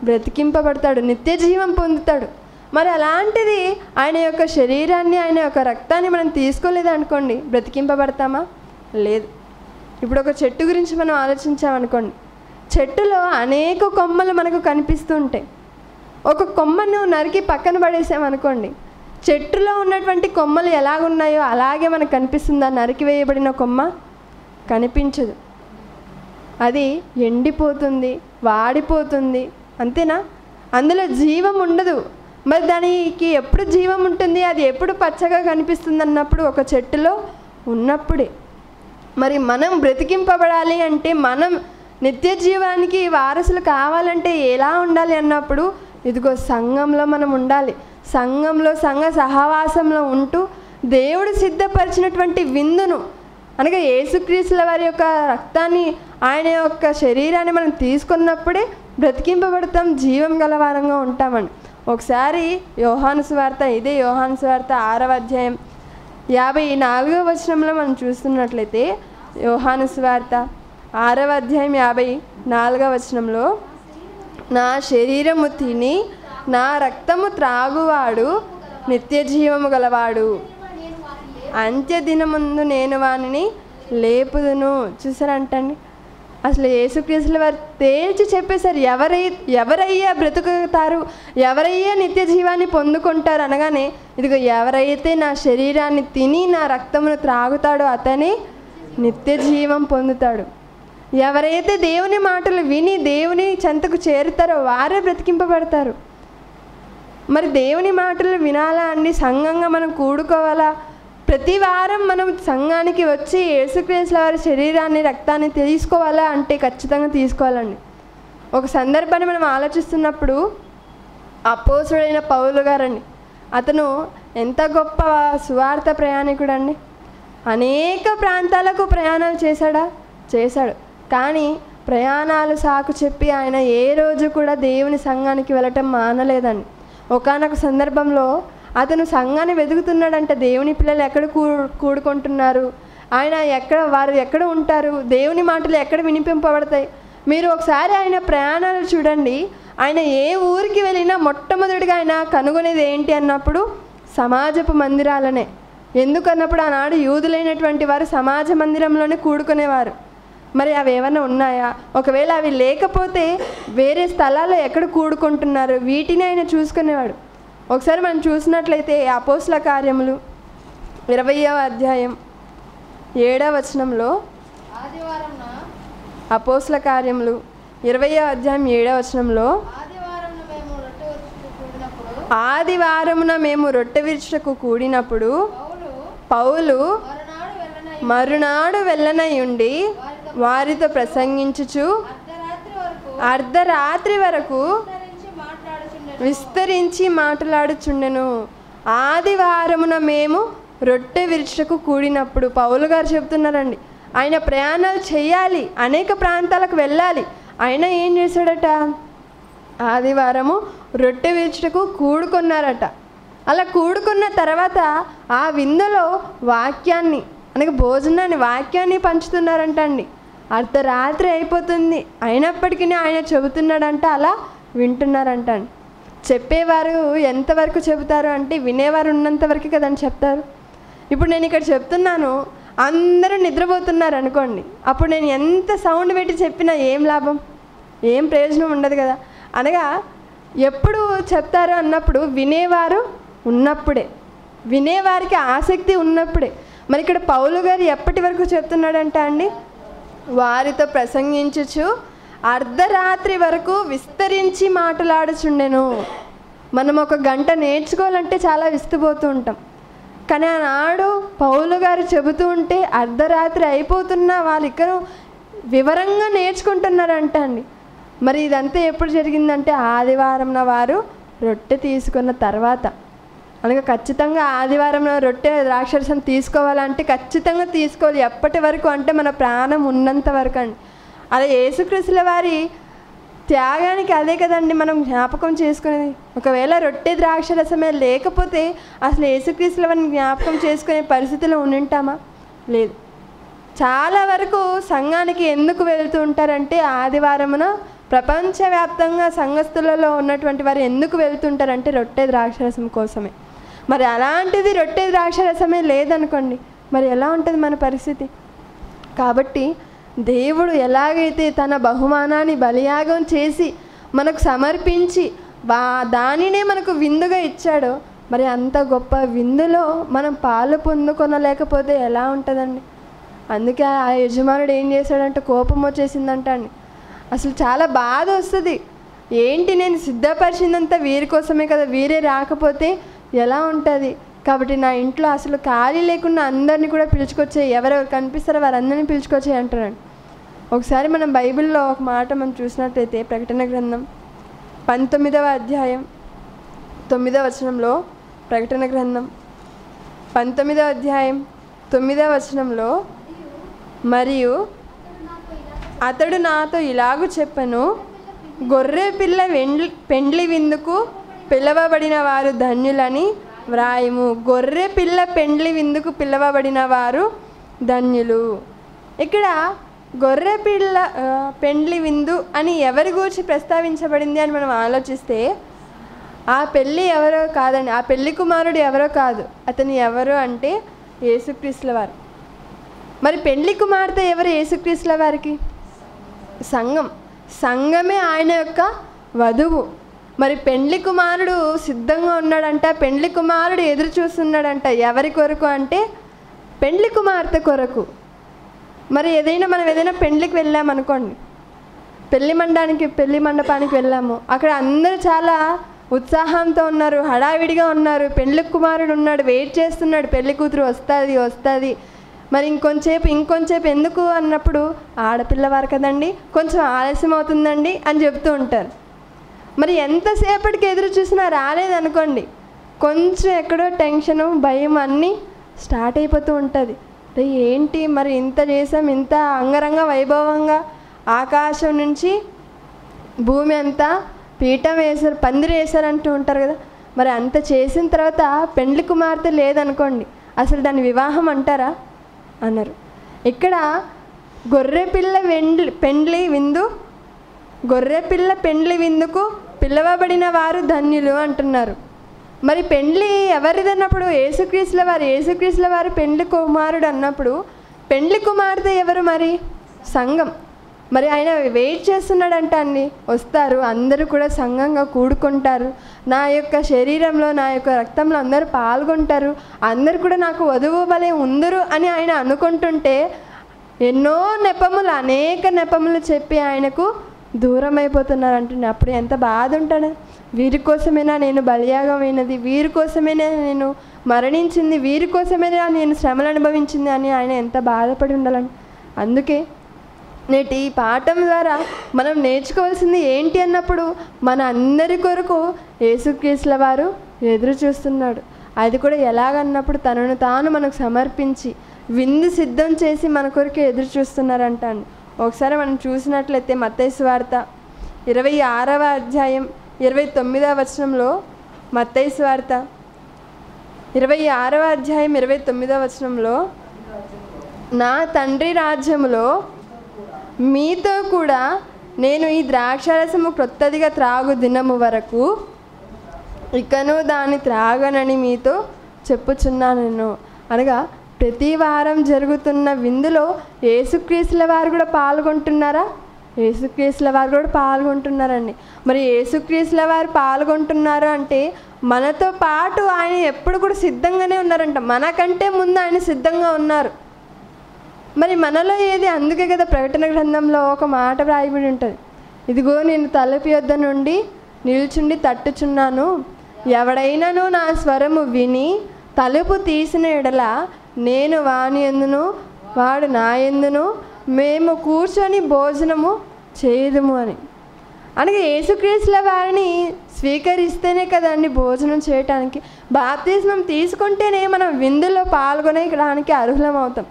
బ్రతికింపబడతాడు, నిత్య జీవం పొందుతాడు. మరి అలాంటిది ఆయన యొక్క శరీరాన్ని ఆయన యొక్క రక్తాన్ని మనం తీసుకోలేదనుకోండి, బ్రతికింపబడతామా? లేదు. ఇప్పుడు ఒక చెట్టు గురించి మనం ఆలోచించామనుకోండి, చెట్టులో అనేక కొమ్మలు మనకు కనిపిస్తూ ఉంటాయి. ఒక కొమ్మను నరికి పక్కన పడేసామనుకోండి, చెట్టులో ఉన్నటువంటి కొమ్మలు ఎలాగున్నాయో అలాగే మనకు కనిపిస్తుందా? నరికి వేయబడిన కొమ్మ కనిపించదు, అది ఎండిపోతుంది, వాడిపోతుంది, అంతేనా? అందులో జీవం ఉండదు. మరి దానికి ఎప్పుడు జీవం ఉంటుంది? అది ఎప్పుడు పచ్చగా కనిపిస్తుంది అన్నప్పుడు, ఒక చెట్టులో ఉన్నప్పుడే. మరి మనం బ్రతికింపబడాలి అంటే, మనం నిత్య జీవానికి వారసులు కావాలంటే ఎలా ఉండాలి అన్నప్పుడు, ఇదిగో సంఘంలో మనం ఉండాలి. సంఘంలో సంఘ సహవాసంలో ఉంటూ దేవుడు సిద్ధపరిచినటువంటి విందును, అనగా యేసుక్రీస్తుల వారి యొక్క రక్తాన్ని, ఆయన యొక్క శరీరాన్ని మనం తీసుకున్నప్పుడే బ్రతికింపబడతాం, జీవం గలవారంగా ఉంటామని. ఒకసారి యోహాను సువార్త, ఇదే యోహాను సువార్త 6వ అధ్యాయం 54వ వచనంలో మనం చూస్తున్నట్లయితే, యోహాను సువార్త 6వ అధ్యాయం 54వ వచనంలో, నా శరీరము తిని నా రక్తము త్రాగువాడు నిత్య జీవము గలవాడు, అంత్యదినముందు నేను వానిని లేపుదును. చూసారంటండి, అసలు యేసుక్రీస్తుల వారు తేల్చి చెప్పేశారు, ఎవరయ్యా బ్రతుకుతారు, ఎవరయ్యా నిత్య జీవాన్ని పొందుకుంటారు అనగానే, ఇదిగో ఎవరైతే నా శరీరాన్ని తిని నా రక్తమును త్రాగుతాడో అతనే నిత్య జీవం పొందుతాడు. ఎవరైతే దేవుని మాటలు విని దేవుని చెంతకు చేరుతారో వారే బ్రతికింపబడతారు. మరి దేవుని మాటలు వినాలా అండి? సంఘంగా మనం కూడుకోవాలా? ప్రతి వారం మనం సంఘానికి వచ్చి యేసుక్రీస్తుల వారి శరీరాన్ని రక్తాన్ని తీసుకోవాలా అంటే ఖచ్చితంగా తీసుకోవాలండి. ఒక సందర్భాన్ని మనం ఆలోచిస్తున్నప్పుడు, అపోస్తుడైన పౌలు గారండి, అతను ఎంత గొప్ప సువార్త ప్రయాణికుడు అండి. అనేక ప్రాంతాలకు ప్రయాణాలు చేశాడు. కానీ ప్రయాణాలు సాకు చెప్పి ఆయన ఏ రోజు కూడా దేవుని సంఘానికి వెళ్ళటం మానలేదండి. ఒకానొక సందర్భంలో అతను సంఘాన్ని వెతుకుతున్నాడంటే, దేవుని పిల్లలు ఎక్కడ కూడుకుంటున్నారు, వారు ఎక్కడ ఉంటారు, దేవుని మాటలు ఎక్కడ వినిపింపబడతాయి. మీరు ఒకసారి ఆయన ప్రయాణాలు చూడండి. ఆయన ఏ ఊరికి వెళ్ళినా మొట్టమొదటిగా ఆయన కనుగొనేది ఏంటి అన్నప్పుడు, సమాజపు మందిరాలనే. ఎందుకన్నప్పుడు ఆనాడు యూదులైనటువంటి వారు సమాజ మందిరంలోనే కూడుకునేవారు. మరి అవి ఏమైనా ఉన్నాయా? ఒకవేళ అవి లేకపోతే వేరే స్థలాల్లో ఎక్కడ కూడుకుంటున్నారు, వీటిని ఆయన చూసుకునేవాడు. ఒకసారి మనం చూసినట్లయితే అపోస్తల కార్యములు 20వ అధ్యాయం 7వ వచనంలో, అపోస్తల కార్యములు 20వ అధ్యాయం 7వ వచనంలో, ఆదివారమున మేము రొట్టె విరుచుటకు కూడినప్పుడు పౌలు మరునాడు వెళ్ళనయుండి వారితో ప్రసంగించుచు అర్ధరాత్రి వరకు విస్తరించి మాట్లాడుచుండెను. ఆదివారమున మేము రొట్టె విరుచుటకు కూడినప్పుడు, పౌలు గారు చెబుతున్నారండి, ఆయన ప్రయాణాలు చేయాలి, అనేక ప్రాంతాలకు వెళ్ళాలి. ఆయన ఏం చేశాడట? ఆదివారము రొట్టె విరుచుటకు కూడుకున్నారట. అలా కూడుకున్న తర్వాత ఆ విందులో వాక్యాన్ని, అనగా భోజనాన్ని, వాక్యాన్ని పంచుతున్నారంట అండి. అర్ధరాత్రి అయిపోతుంది, అయినప్పటికీ ఆయన చెబుతున్నాడంట, అలా వింటున్నారంట. చెప్పేవారు ఎంతవరకు చెబుతారు అంటే వినేవారు ఉన్నంత వరకు కదండి చెప్తారు. ఇప్పుడు నేను ఇక్కడ చెప్తున్నాను, అందరూ నిద్రపోతున్నారు అనుకోండి, అప్పుడు నేను ఎంత సౌండ్ పెట్టి చెప్పినా ఏం లాభం, ఏం ప్రయోజనం ఉండదు కదా. అనగా ఎప్పుడు చెప్తారు అన్నప్పుడు వినేవారు ఉన్నప్పుడే, వినేవారికి ఆసక్తి ఉన్నప్పుడే. మరి ఇక్కడ పౌలు గారు ఎప్పటి వరకు చెప్తున్నాడంట అండి, వారితో ప్రసంగించుచు అర్ధరాత్రి వరకు విస్తరించి మాట్లాడుచుండెను. మనం ఒక గంట నేర్చుకోవాలంటే చాలా విస్తుపోతూ ఉంటాం, కానీ ఆనాడు పౌలు గారు చెబుతూ ఉంటే అర్ధరాత్రి అయిపోతున్నా వాళ్ళు ఇక్కడ వివరంగా నేర్చుకుంటున్నారంట అండి. మరి ఇదంతా ఎప్పుడు జరిగిందంటే ఆదివారంన వారు రొట్టె తీసుకున్న తర్వాత. అనగా ఖచ్చితంగా ఆదివారంలో రొట్టె ద్రాక్షరసం తీసుకోవాలంటే ఖచ్చితంగా తీసుకోవాలి. ఎప్పటి వరకు అంటే మన ప్రాణం ఉన్నంత వరకు అండి. అలా యేసుక్రీస్తుల వారి త్యాగానికి అదే కదండి మనం జ్ఞాపకం చేసుకునేది. ఒకవేళ రొట్టె ద్రాక్షరసమే లేకపోతే అసలు యేసుక్రీస్తుల వారిని జ్ఞాపకం చేసుకునే పరిస్థితిలో ఉండింటామా? లేదు. చాలా వరకు సంఘానికి ఎందుకు వెళుతూ ఉంటారంటే ఆదివారమున ప్రపంచవ్యాప్తంగా సంఘస్థులలో ఉన్నటువంటి వారు ఎందుకు వెళుతుంటారంటే రొట్టె ద్రాక్షరసం కోసమే. మరి అలాంటిది రొట్టె ద్రాక్షరసమే లేదనుకోండి, మరి ఎలా ఉంటుంది మన పరిస్థితి? కాబట్టి దేవుడు ఎలాగైతే తన బహుమానాన్ని బలియాగం చేసి మనకు సమర్పించి దానినే మనకు విందుగా ఇచ్చాడో, మరి అంత గొప్ప విందులో మనం పాలు పొందుకొనలేకపోతే ఎలా ఉంటుందండి? అందుకే ఆ యజమానుడు ఏం చేశాడంటే కోపం వచ్చేసిందంట అండి. అసలు చాలా బాధ వస్తుంది. ఏంటి, నేను సిద్ధపరిచిందంతా వీరి కోసమే కదా, వీరే రాకపోతే ఎలా ఉంటుంది? కాబట్టి నా ఇంట్లో అసలు ఖాళీ లేకుండా అందరినీ కూడా పిలుచుకొచ్చే, ఎవరెవరు కనిపిస్తారో వారందరినీ పిలుచుకొచ్చే అంటారండి. ఒకసారి మనం బైబిల్లో ఒక మాట మనం చూసినట్లయితే ప్రకటన గ్రంథం 19వ అధ్యాయం 9వ వచనంలో, ప్రకటన గ్రంథం 19వ అధ్యాయం 9వ వచనంలో, మరియు అతడు నాతో ఇలాగూ చెప్పెను, గొర్రె పిల్ల పెండ్లి విందుకు పిలవబడిన వారు ధన్యులని వ్రాయము. గొర్రె పిల్ల పెండ్లి విందుకు పిలవబడిన వారు ధన్యులు. ఇక్కడ గొర్రె పిల్ల పెండ్లి విందు అని ఎవరి గురించి ప్రస్తావించబడింది అని మనం ఆలోచిస్తే, ఆ పెళ్ళి ఎవరో కాదండి, ఆ పెళ్లి కుమారుడు ఎవరో కాదు, అతను ఎవరు అంటే యేసుక్రీస్తుల వారు. మరి పెళ్లి కుమార్తె ఎవరు యేసుక్రీస్తుల వారికి? సంఘం. సంఘమే ఆయన యొక్క వధువు. మరి పెండ్లి కుమారుడు సిద్ధంగా ఉన్నాడంట, పెండ్లి కుమారుడు ఎదురు చూస్తున్నాడంట. ఎవరి కొరకు అంటే పెండ్లి కుమార్తె కొరకు. మరి మనం ఏదైనా పెండ్లికి వెళ్ళామనుకోండి, పెళ్లి మండపానికి వెళ్ళాము, అక్కడ అందరూ చాలా ఉత్సాహంతో ఉన్నారు, హడావిడిగా ఉన్నారు. పెండ్లి కుమారుడు ఉన్నాడు, వెయిట్ చేస్తున్నాడు, పెళ్లి కూతురు వస్తుంది. మరి ఇంకొంచేపు ఎందుకు అన్నప్పుడు, ఆడపిల్లవారు కదండి, కొంచెం ఆలస్యం అవుతుందండి అని చెప్తూ ఉంటారు. మరి ఎంతసేపటికి ఎదురు చూసినా రాలేదనుకోండి, కొంచెం ఎక్కడో టెన్షను, భయం అన్నీ స్టార్ట్ అయిపోతూ ఉంటుంది. ఏంటి మరి ఇంత చేసాం, ఇంత అంగరంగ వైభవంగా ఆకాశం నుంచి భూమి అంతా పీఠం వేశారు, పందిరి వేశారు అంటూ ఉంటారు కదా. మరి అంత చేసిన తర్వాత పెండ్లి కుమార్తె లేదనుకోండి, అసలు దాన్ని వివాహం అంటారా? అన్నారు. ఇక్కడ గొర్రెపిల్ల పెండ్లి విందుకు పిలవబడిన వారు ధన్యులు అంటున్నారు. మరి పెండ్లి ఎవరిదన్నప్పుడు యేసుక్రీస్తుల వారు పెండ్లి కుమారుడు అన్నప్పుడు పెండ్లి కుమార్తె ఎవరు? మరి సంఘం. మరి ఆయన వెయిట్ చేస్తున్నాడంట అండి, వస్తారు, అందరూ కూడా సంఘంగా కూడుకుంటారు, నా యొక్క శరీరంలో నా యొక్క రక్తంలో అందరూ పాల్గొంటారు, అందరూ కూడా నాకు వధువు వలె ఉందరు అని ఆయన అనుకుంటుంటే అనేక నెపములు చెప్పి ఆయనకు దూరం అయిపోతున్నారు అంటుంది. అప్పుడు ఎంత బాధ ఉంటాడు. వీరి కోసమేనా నేను బలియాగమైనది, వీరి కోసమేనా నేను మరణించింది, వీరి కోసమేనా నేను శ్రమలు అనుభవించింది అని ఆయన ఎంత బాధపడి ఉండాలని. అందుకే నేటి ఈ పాఠం ద్వారా మనం నేర్చుకోవాల్సింది ఏంటి అన్నప్పుడు, మన అందరి కొరకు యేసుక్రీస్తుల వారు ఎదురు చూస్తున్నాడు. అది కూడా ఎలాగన్నప్పుడు తనను తాను మనకు సమర్పించి విందు సిద్ధం చేసి మన కొరకు ఎదురు చూస్తున్నారంట అండి. ఒకసారి మనం చూసినట్లయితే మత్తయి సువార్త 26వ అధ్యాయం 29వ వచనంలో, మత్తయి సువార్త 26వ అధ్యాయం 29వ వచనంలో, నా తండ్రి రాజ్యములో మీతో కూడా నేను ఈ ద్రాక్షారసము క్రొత్తదిగా త్రాగు దినము వరకు ఇకను దాన్ని త్రాగనని మీతో చెప్పుచున్నాను. అనగా ప్రతి వారం జరుగుతున్న విందులో యేసుక్రీస్తుల వారు కూడా పాల్గొంటున్నారా? యేసుక్రీస్తుల వారు కూడా పాల్గొంటున్నారండి. మరి యేసుక్రీస్తుల వారు పాల్గొంటున్నారు అంటే మనతో పాటు ఆయన ఎప్పుడు కూడా సిద్ధంగానే ఉన్నారంట. మనకంటే ముందు ఆయన సిద్ధంగా ఉన్నారు. మరి మనలో ఏది? అందుకే కదా ప్రకటన గ్రంథంలో ఒక మాట వ్రాయబడి ఉంటుంది, ఇదిగో నేను తలుపు యొద్ద నుండి నిల్చుండి తట్టుచున్నాను, ఎవడైనాను నా స్వరము విని తలుపు తీసిన ఎడల నేను వాని యందును వాడు నా యందును మేము కూర్చొని భోజనము చేయుదుము అని. అనగా యేసుక్రీస్తుల వారిని స్వీకరిస్తేనే కదండి భోజనం చేయటానికి. బాప్తిస్మం తీసుకుంటేనే మనం విందులో పాల్గొనడానికి అర్హులం అవుతాం.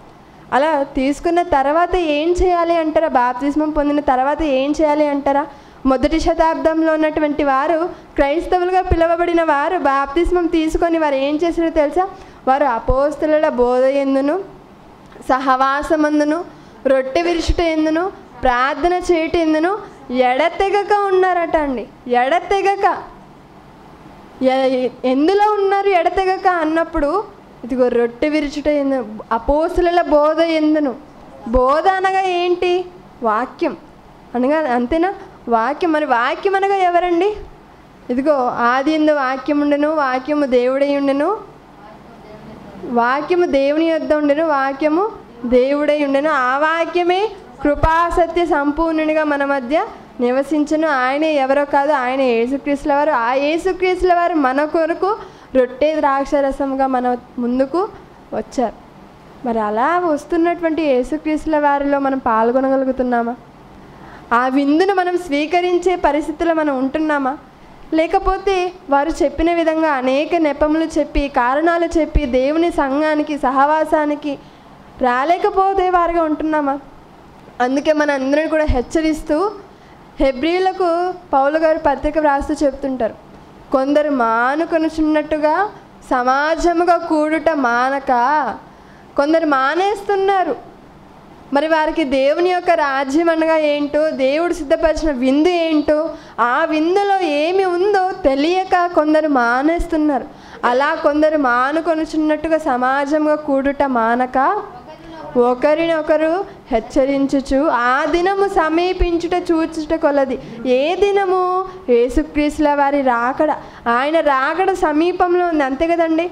అలా తీసుకున్న తర్వాత ఏం చేయాలి అంటారా? బాప్తిస్మం పొందిన తర్వాత ఏం చేయాలి అంటారా? మొదటి శతాబ్దంలో ఉన్నటువంటి వారు, క్రైస్తవులుగా పిలువబడిన వారు బాప్తిస్మం తీసుకొని వారు ఏం చేసినారో తెలుసా? వారు అపోస్తలుల బోధ యందును సహవాసమందును రొట్టె విరుచుట ఎందును ప్రార్థన చేయట ఎందును ఎడతెగక ఉన్నారట అండి. ఎడతెగక ఎందులో ఉన్నారు? ఎడతెగక అన్నప్పుడు ఇదిగో రొట్టె విరుచుట ఎందు, అపోస్తలుల బోధ ఎందును. బోధ అనగా ఏంటి? వాక్యం అనగా అంతేనా? వాక్యం. మరి వాక్యం అనగా ఎవరండి? ఇదిగో ఆది యందు వాక్యం ఉండెను, వాక్యము దేవుడై ఉండెను, వాక్యము దేవుని యొద్ద ఉండెను, వాక్యము దేవుడై ఉండెను, ఆ వాక్యమే కృపాసత్య సంపూర్ణునిగా మన మధ్య నివసించను. ఆయనే ఎవరో కాదు, ఆయన యేసుక్రీస్తుల వారు. ఆ యేసుక్రీస్తుల వారు మన కొరకు రొట్టె ద్రాక్షరసంగా మన ముందుకు వచ్చారు. మరి అలా వస్తున్నటువంటి యేసుక్రీస్తుల వారిలో మనం పాల్గొనగలుగుతున్నామా? ఆ విందును మనం స్వీకరించే పరిస్థితుల్లో మనం ఉంటున్నామా? లేకపోతే వారు చెప్పిన విధంగా అనేక నెపములు చెప్పి, కారణాలు చెప్పి దేవుని సంఘానికి సహవాసానికి రాలేకపోతే వారుగా ఉంటున్నామా? అందుకే మన అందరిని కూడా హెచ్చరిస్తూ హెబ్రీలకు పౌలు గారు పత్రిక వ్రాస్తూ చెప్తుంటారు, కొందరు మానుకొనుచున్నట్టుగా సమాజముగా కూడుట మానక కొందరు మానేస్తున్నారు. మరి వారికి దేవుని యొక్క రాజ్యం అనగా ఏంటో, దేవుడు సిద్ధపరిచిన విందు ఏంటో, ఆ విందులో ఏమి ఉందో తెలియక కొందరు మానేస్తున్నారు. అలా కొందరు మానుకొనుచున్నట్టుగా సమాజంగా కూడుట మానక ఒకరినొకరు హెచ్చరించుచు ఆ దినము సమీపించుట చూచుట కొలది. ఏ దినము? యేసుక్రీస్తుల వారి రాకడ. ఆయన రాకడ సమీపంలో ఉంది, అంతే కదండి.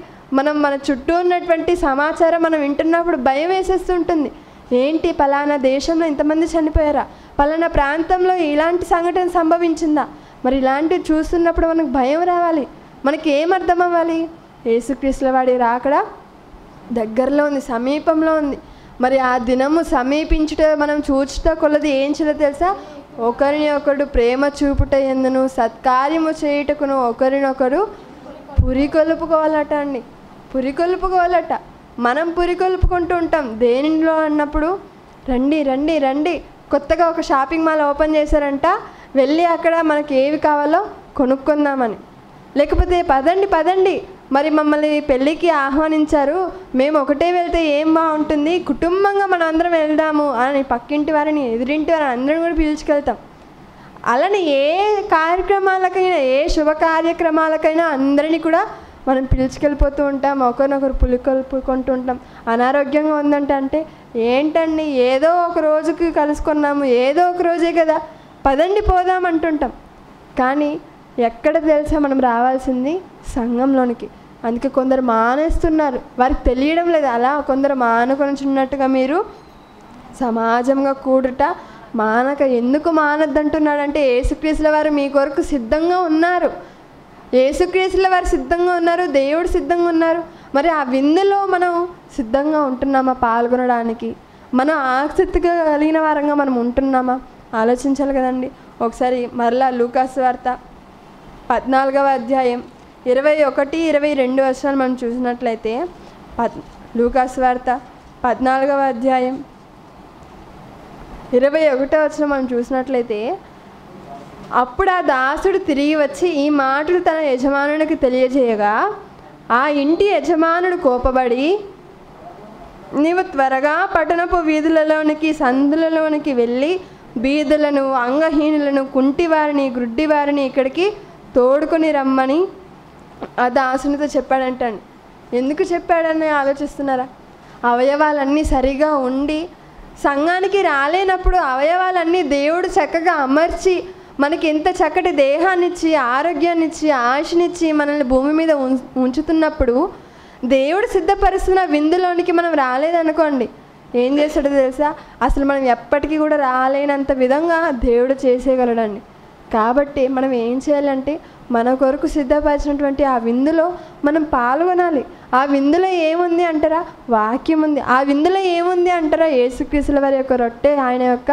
మన చుట్టూ ఉన్నటువంటి సమాచారం మనం వింటున్నప్పుడు భయం వేసేస్తుంటుంది. ఏంటి, పలానా దేశంలో ఇంతమంది చనిపోయారా, పలానా ప్రాంతంలో ఇలాంటి సంఘటన సంభవించిందా? మరి ఇలాంటివి చూస్తున్నప్పుడు మనకు భయం రావాలి. మనకి ఏం అర్థం అవ్వాలి? యేసుక్రీస్తుల వాడి రాకడ దగ్గరలో ఉంది, సమీపంలో ఉంది. మరి ఆ దినము సమీపించుట మనం చూచుట కొలది ఏం చేయాలో తెలుసా? ఒకరిని ఒకడు ప్రేమ చూపుట ఎందును సత్కార్యము చేయుటకును ఒకరినొకరు పురికొల్పుకోవాలట అండి. పురికొల్పుకోవాలట. మనం పురికొల్పుకుంటూ ఉంటాం దేనిలో అన్నప్పుడు, రండి రండి రండి, కొత్తగా ఒక షాపింగ్ మాల్ ఓపెన్ చేశారంట, వెళ్ళి అక్కడ మనకి ఏవి కావాలో కొనుక్కుందామని. లేకపోతే పదండి పదండి, మరి మమ్మల్ని పెళ్ళికి ఆహ్వానించారు, మేము ఒకటే వెళ్తే ఏం బాగుంటుంది, కుటుంబంగా మనం అందరం వెళ్దాము అని పక్కింటి వారిని ఎదురింటి వారిని అందరం కూడా పిలుచుకెళ్తాం. అలానే ఏ కార్యక్రమాలకైనా, ఏ శుభ కార్యక్రమాలకైనా అందరినీ కూడా మనం పిలుచుకెళ్ళిపోతూ ఉంటాం, ఒకరినొకరు పులికొల్పుకుంటూ ఉంటాం. అనారోగ్యంగా ఉందంటే అంటే ఏంటండి, ఏదో ఒక రోజుకి కలుసుకున్నాము, ఏదో ఒక రోజే కదా, పదండి పోదాం అంటుంటాం. కానీ ఎక్కడ తెలుసా మనం రావాల్సింది? సంఘంలోనికి. అందుకే కొందరు మానేస్తున్నారు, వారికి తెలియడం లేదు. అలా కొందరు మానుకొనిచున్నట్టుగా మీరు సమాజంగా కూడుట మానక. ఎందుకు మానద్దంటున్నాడంటే యేసుక్రీస్తుల వారు మీ కొరకు సిద్ధంగా ఉన్నారు. యేసుక్రీస్తుల వారు సిద్ధంగా ఉన్నారు, దేవుడు సిద్ధంగా ఉన్నారు. మరి ఆ విందులో మనం సిద్ధంగా ఉంటున్నామా పాల్గొనడానికి? మనం ఆసక్తి కలిగిన వారంగా మనం ఉంటున్నామా? ఆలోచించాలి కదండి. ఒకసారి మరలా లూకాసు వార్త 14వ అధ్యాయం 21, 22 వచనాలు మనం చూసినట్లయితే, లూకాసు వార్త 14వ అధ్యాయం 21వ వచనం మనం చూసినట్లయితే, అప్పుడు ఆ దాసుడు తిరిగి వచ్చి ఈ మాటలు తన యజమానునికి తెలియజేయగా ఆ ఇంటి యజమానుడు కోపపడి నీవు త్వరగా పట్టణపు వీధులలోనికి సందులలోనికి వెళ్ళి బీదలను, అంగహీనులను, కుంటివారిని, గ్రుడ్డివారిని ఇక్కడికి తోడుకొని రమ్మని ఆ దాసునితో చెప్పాడంటండి. ఎందుకు చెప్పాడని ఆలోచిస్తున్నారా? అవయవాలన్నీ సరిగా ఉండి సంఘానికి రాలేనప్పుడు అవయవాలన్నీ దేవుడు చక్కగా అమర్చి మనకి ఎంత చక్కటి దేహాన్నిచ్చి, ఆరోగ్యాన్నిచ్చి, ఆశనిచ్చి మనల్ని భూమి మీద ఉంచుతున్నప్పుడు దేవుడు సిద్ధపరుస్తున్న విందులోనికి మనం రాలేదనుకోండి, ఏం చేస్తాడో తెలుసా? అసలు మనం ఎప్పటికీ కూడా రాలేనంత విధంగా దేవుడు చేసేయగలడండి. కాబట్టి మనం ఏం చేయాలంటే మన కొరకు సిద్ధపరిచినటువంటి ఆ విందులో మనం పాల్గొనాలి. ఆ విందులో ఏముంది అంటారా? వాక్యం ఉంది. ఆ విందులో ఏముంది అంటారా? యేసుక్రీస్తుల వారి యొక్క రొట్టె, ఆయన యొక్క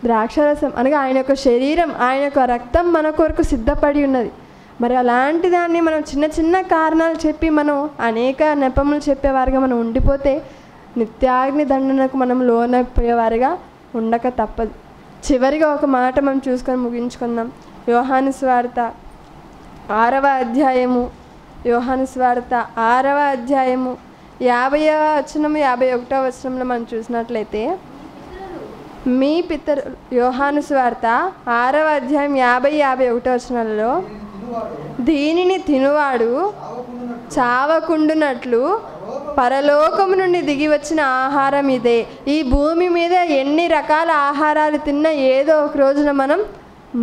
ద్రాక్షరసం అనగా ఆయన యొక్క శరీరం, ఆయన యొక్క రక్తం మన కొరకు సిద్ధపడి ఉన్నది. మరి అలాంటి దాన్ని మనం చిన్న చిన్న కారణాలు చెప్పి మనం అనేక నెపములు చెప్పేవారుగా మనం ఉండిపోతే నిత్యాగ్ని దండనకు మనం లోనైపోయేవారుగా ఉండక తప్పదు. చివరిగా ఒక మాట మనం చూసుకొని ముగించుకుందాం. యోహాను సువార్త 6వ అధ్యాయము, యోహాను సువార్త 6వ అధ్యాయము 50వ వచనం 51వ వచనంలో మనం చూసినట్లయితే మీ పితరులు, యోహాను సువార్త 6వ అధ్యాయం 50-51 వచనాలలో దీనిని తినువాడు చావకుండునట్లు పరలోకము నుండి దిగి వచ్చిన ఆహారం ఇదే. ఈ భూమి మీద ఎన్ని రకాల ఆహారాలు తిన్నా ఏదో ఒక రోజున మనం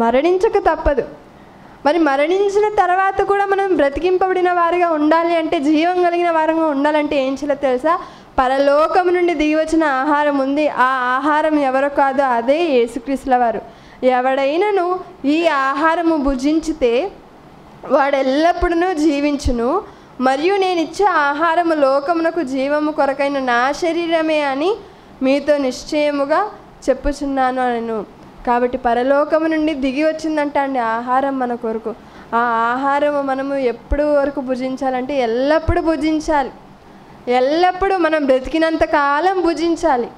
మరణించక తప్పదు. మరి మరణించిన తర్వాత కూడా మనం బ్రతికింపబడిన వారిగా ఉండాలి అంటే, జీవం కలిగిన వారంగా ఉండాలంటే ఏం చేయాలో తెలుసా? పరలోకం నుండి దిగి వచ్చిన ఆహారం ఉంది. ఆ ఆహారం ఎవరో కాదు, అదే యేసుక్రీస్తుల వారు. ఎవడైనాను ఈ ఆహారము భుజించితే వాడు ఎల్లప్పుడూ జీవించును, మరియు నేను ఇచ్చే ఆహారము లోకమునకు జీవము కొరకైన నా శరీరమే అని మీతో నిశ్చయముగా చెప్పుచున్నాను అనెను. కాబట్టి పరలోకము నుండి దిగి వచ్చిందంట అండి ఆహారం మన కొరకు. ఆ ఆహారము మనము ఎప్పుడు వరకు భుజించాలంటే ఎల్లప్పుడూ భుజించాలి. ఎల్లప్పుడూ మనం బ్రతికినంత కాలం భుజించాలి.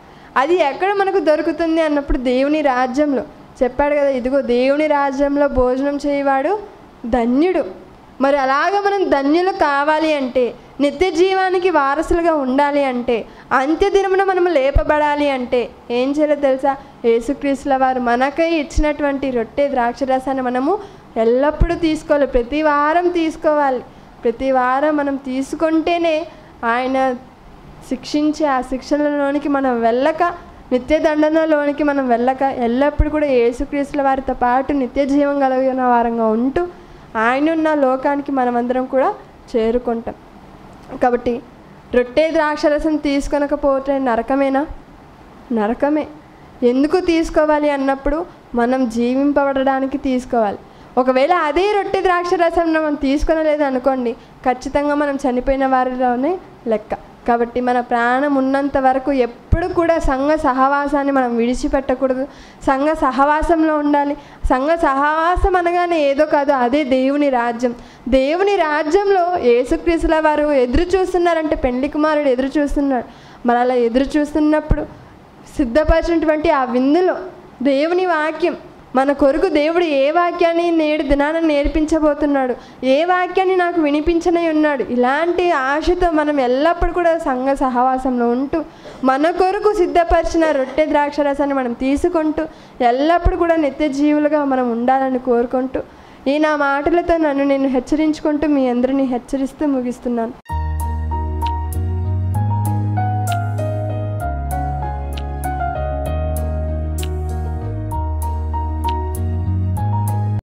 అది ఎక్కడ మనకు దొరుకుతుంది అన్నప్పుడు దేవుని రాజ్యంలో. చెప్పాడు కదా, ఇదిగో దేవుని రాజ్యంలో భోజనం చేయవాడు ధన్యుడు. మరి అలాగ మనం ధన్యులు కావాలి అంటే, నిత్య జీవానికి వారసులుగా ఉండాలి అంటే, అంత్యదినమున మనము లేపబడాలి అంటే ఏం చేయాలో తెలుసా? యేసుక్రీస్తుల వారు మనకై ఇచ్చినటువంటి రొట్టె ద్రాక్షరసాన్ని మనము ఎల్లప్పుడూ తీసుకోవాలి. ప్రతి వారం తీసుకోవాలి. ప్రతి వారం మనం తీసుకుంటేనే ఆయన శిక్షించే ఆ శిక్షణలోనికి మనం వెళ్ళక, నిత్య దండనలోనికి మనం వెళ్ళక, ఎల్లప్పుడూ కూడా యేసుక్రీస్తుల వారితో పాటు నిత్య జీవం కలిగిన వారంగా ఉంటూ ఆయన ఉన్న లోకానికి మనమందరం కూడా చేరుకుంటాం. కాబట్టి రొట్టె ద్రాక్షరసం తీసుకొనకపోతే నరకమేనా? నరకమే. ఎందుకు తీసుకోవాలి అన్నప్పుడు మనం జీవింపబడడానికి తీసుకోవాలి. ఒకవేళ అదే రొట్టె ద్రాక్షరసం మనం తీసుకొనలేదు అనుకోండి, ఖచ్చితంగా మనం చనిపోయిన వారిలోనే లెక్క. కాబట్టి మన ప్రాణం ఉన్నంత వరకు ఎప్పుడు కూడా సంఘ సహవాసాన్ని మనం విడిచిపెట్టకూడదు. సంఘ సహవాసంలో ఉండాలి. సంఘ సహవాసం అనగానే ఏదో కాదు, అదే దేవుని రాజ్యం. దేవుని రాజ్యంలో యేసుక్రీస్తుల వారు ఎదురు చూస్తున్నారంటే, పెండ్లి కుమారుడు ఎదురు చూస్తున్నాడు. మరి అలా ఎదురు చూస్తున్నప్పుడు సిద్ధపరిచినటువంటి ఆ విందులో దేవుని వాక్యం మన కొరకు దేవుడు ఏ వాక్యాన్ని నేడు దినాన నేర్పించబోతున్నాడు, ఏ వాక్యాన్ని నాకు వినిపించనై ఉన్నాడు, ఇలాంటి ఆశతో మనం ఎల్లప్పుడూ కూడా సంఘ సహవాసంలో ఉంటూ మన కొరకు సిద్ధపరిచిన రొట్టె ద్రాక్షరసాన్ని మనం తీసుకుంటూ ఎల్లప్పుడూ కూడా నిత్య జీవులుగా మనం ఉండాలని కోరుకుంటూ ఈ నా మాటలతో నన్ను నేను హెచ్చరించుకుంటూ మీ అందరినీ హెచ్చరిస్తూ ముగిస్తున్నాను.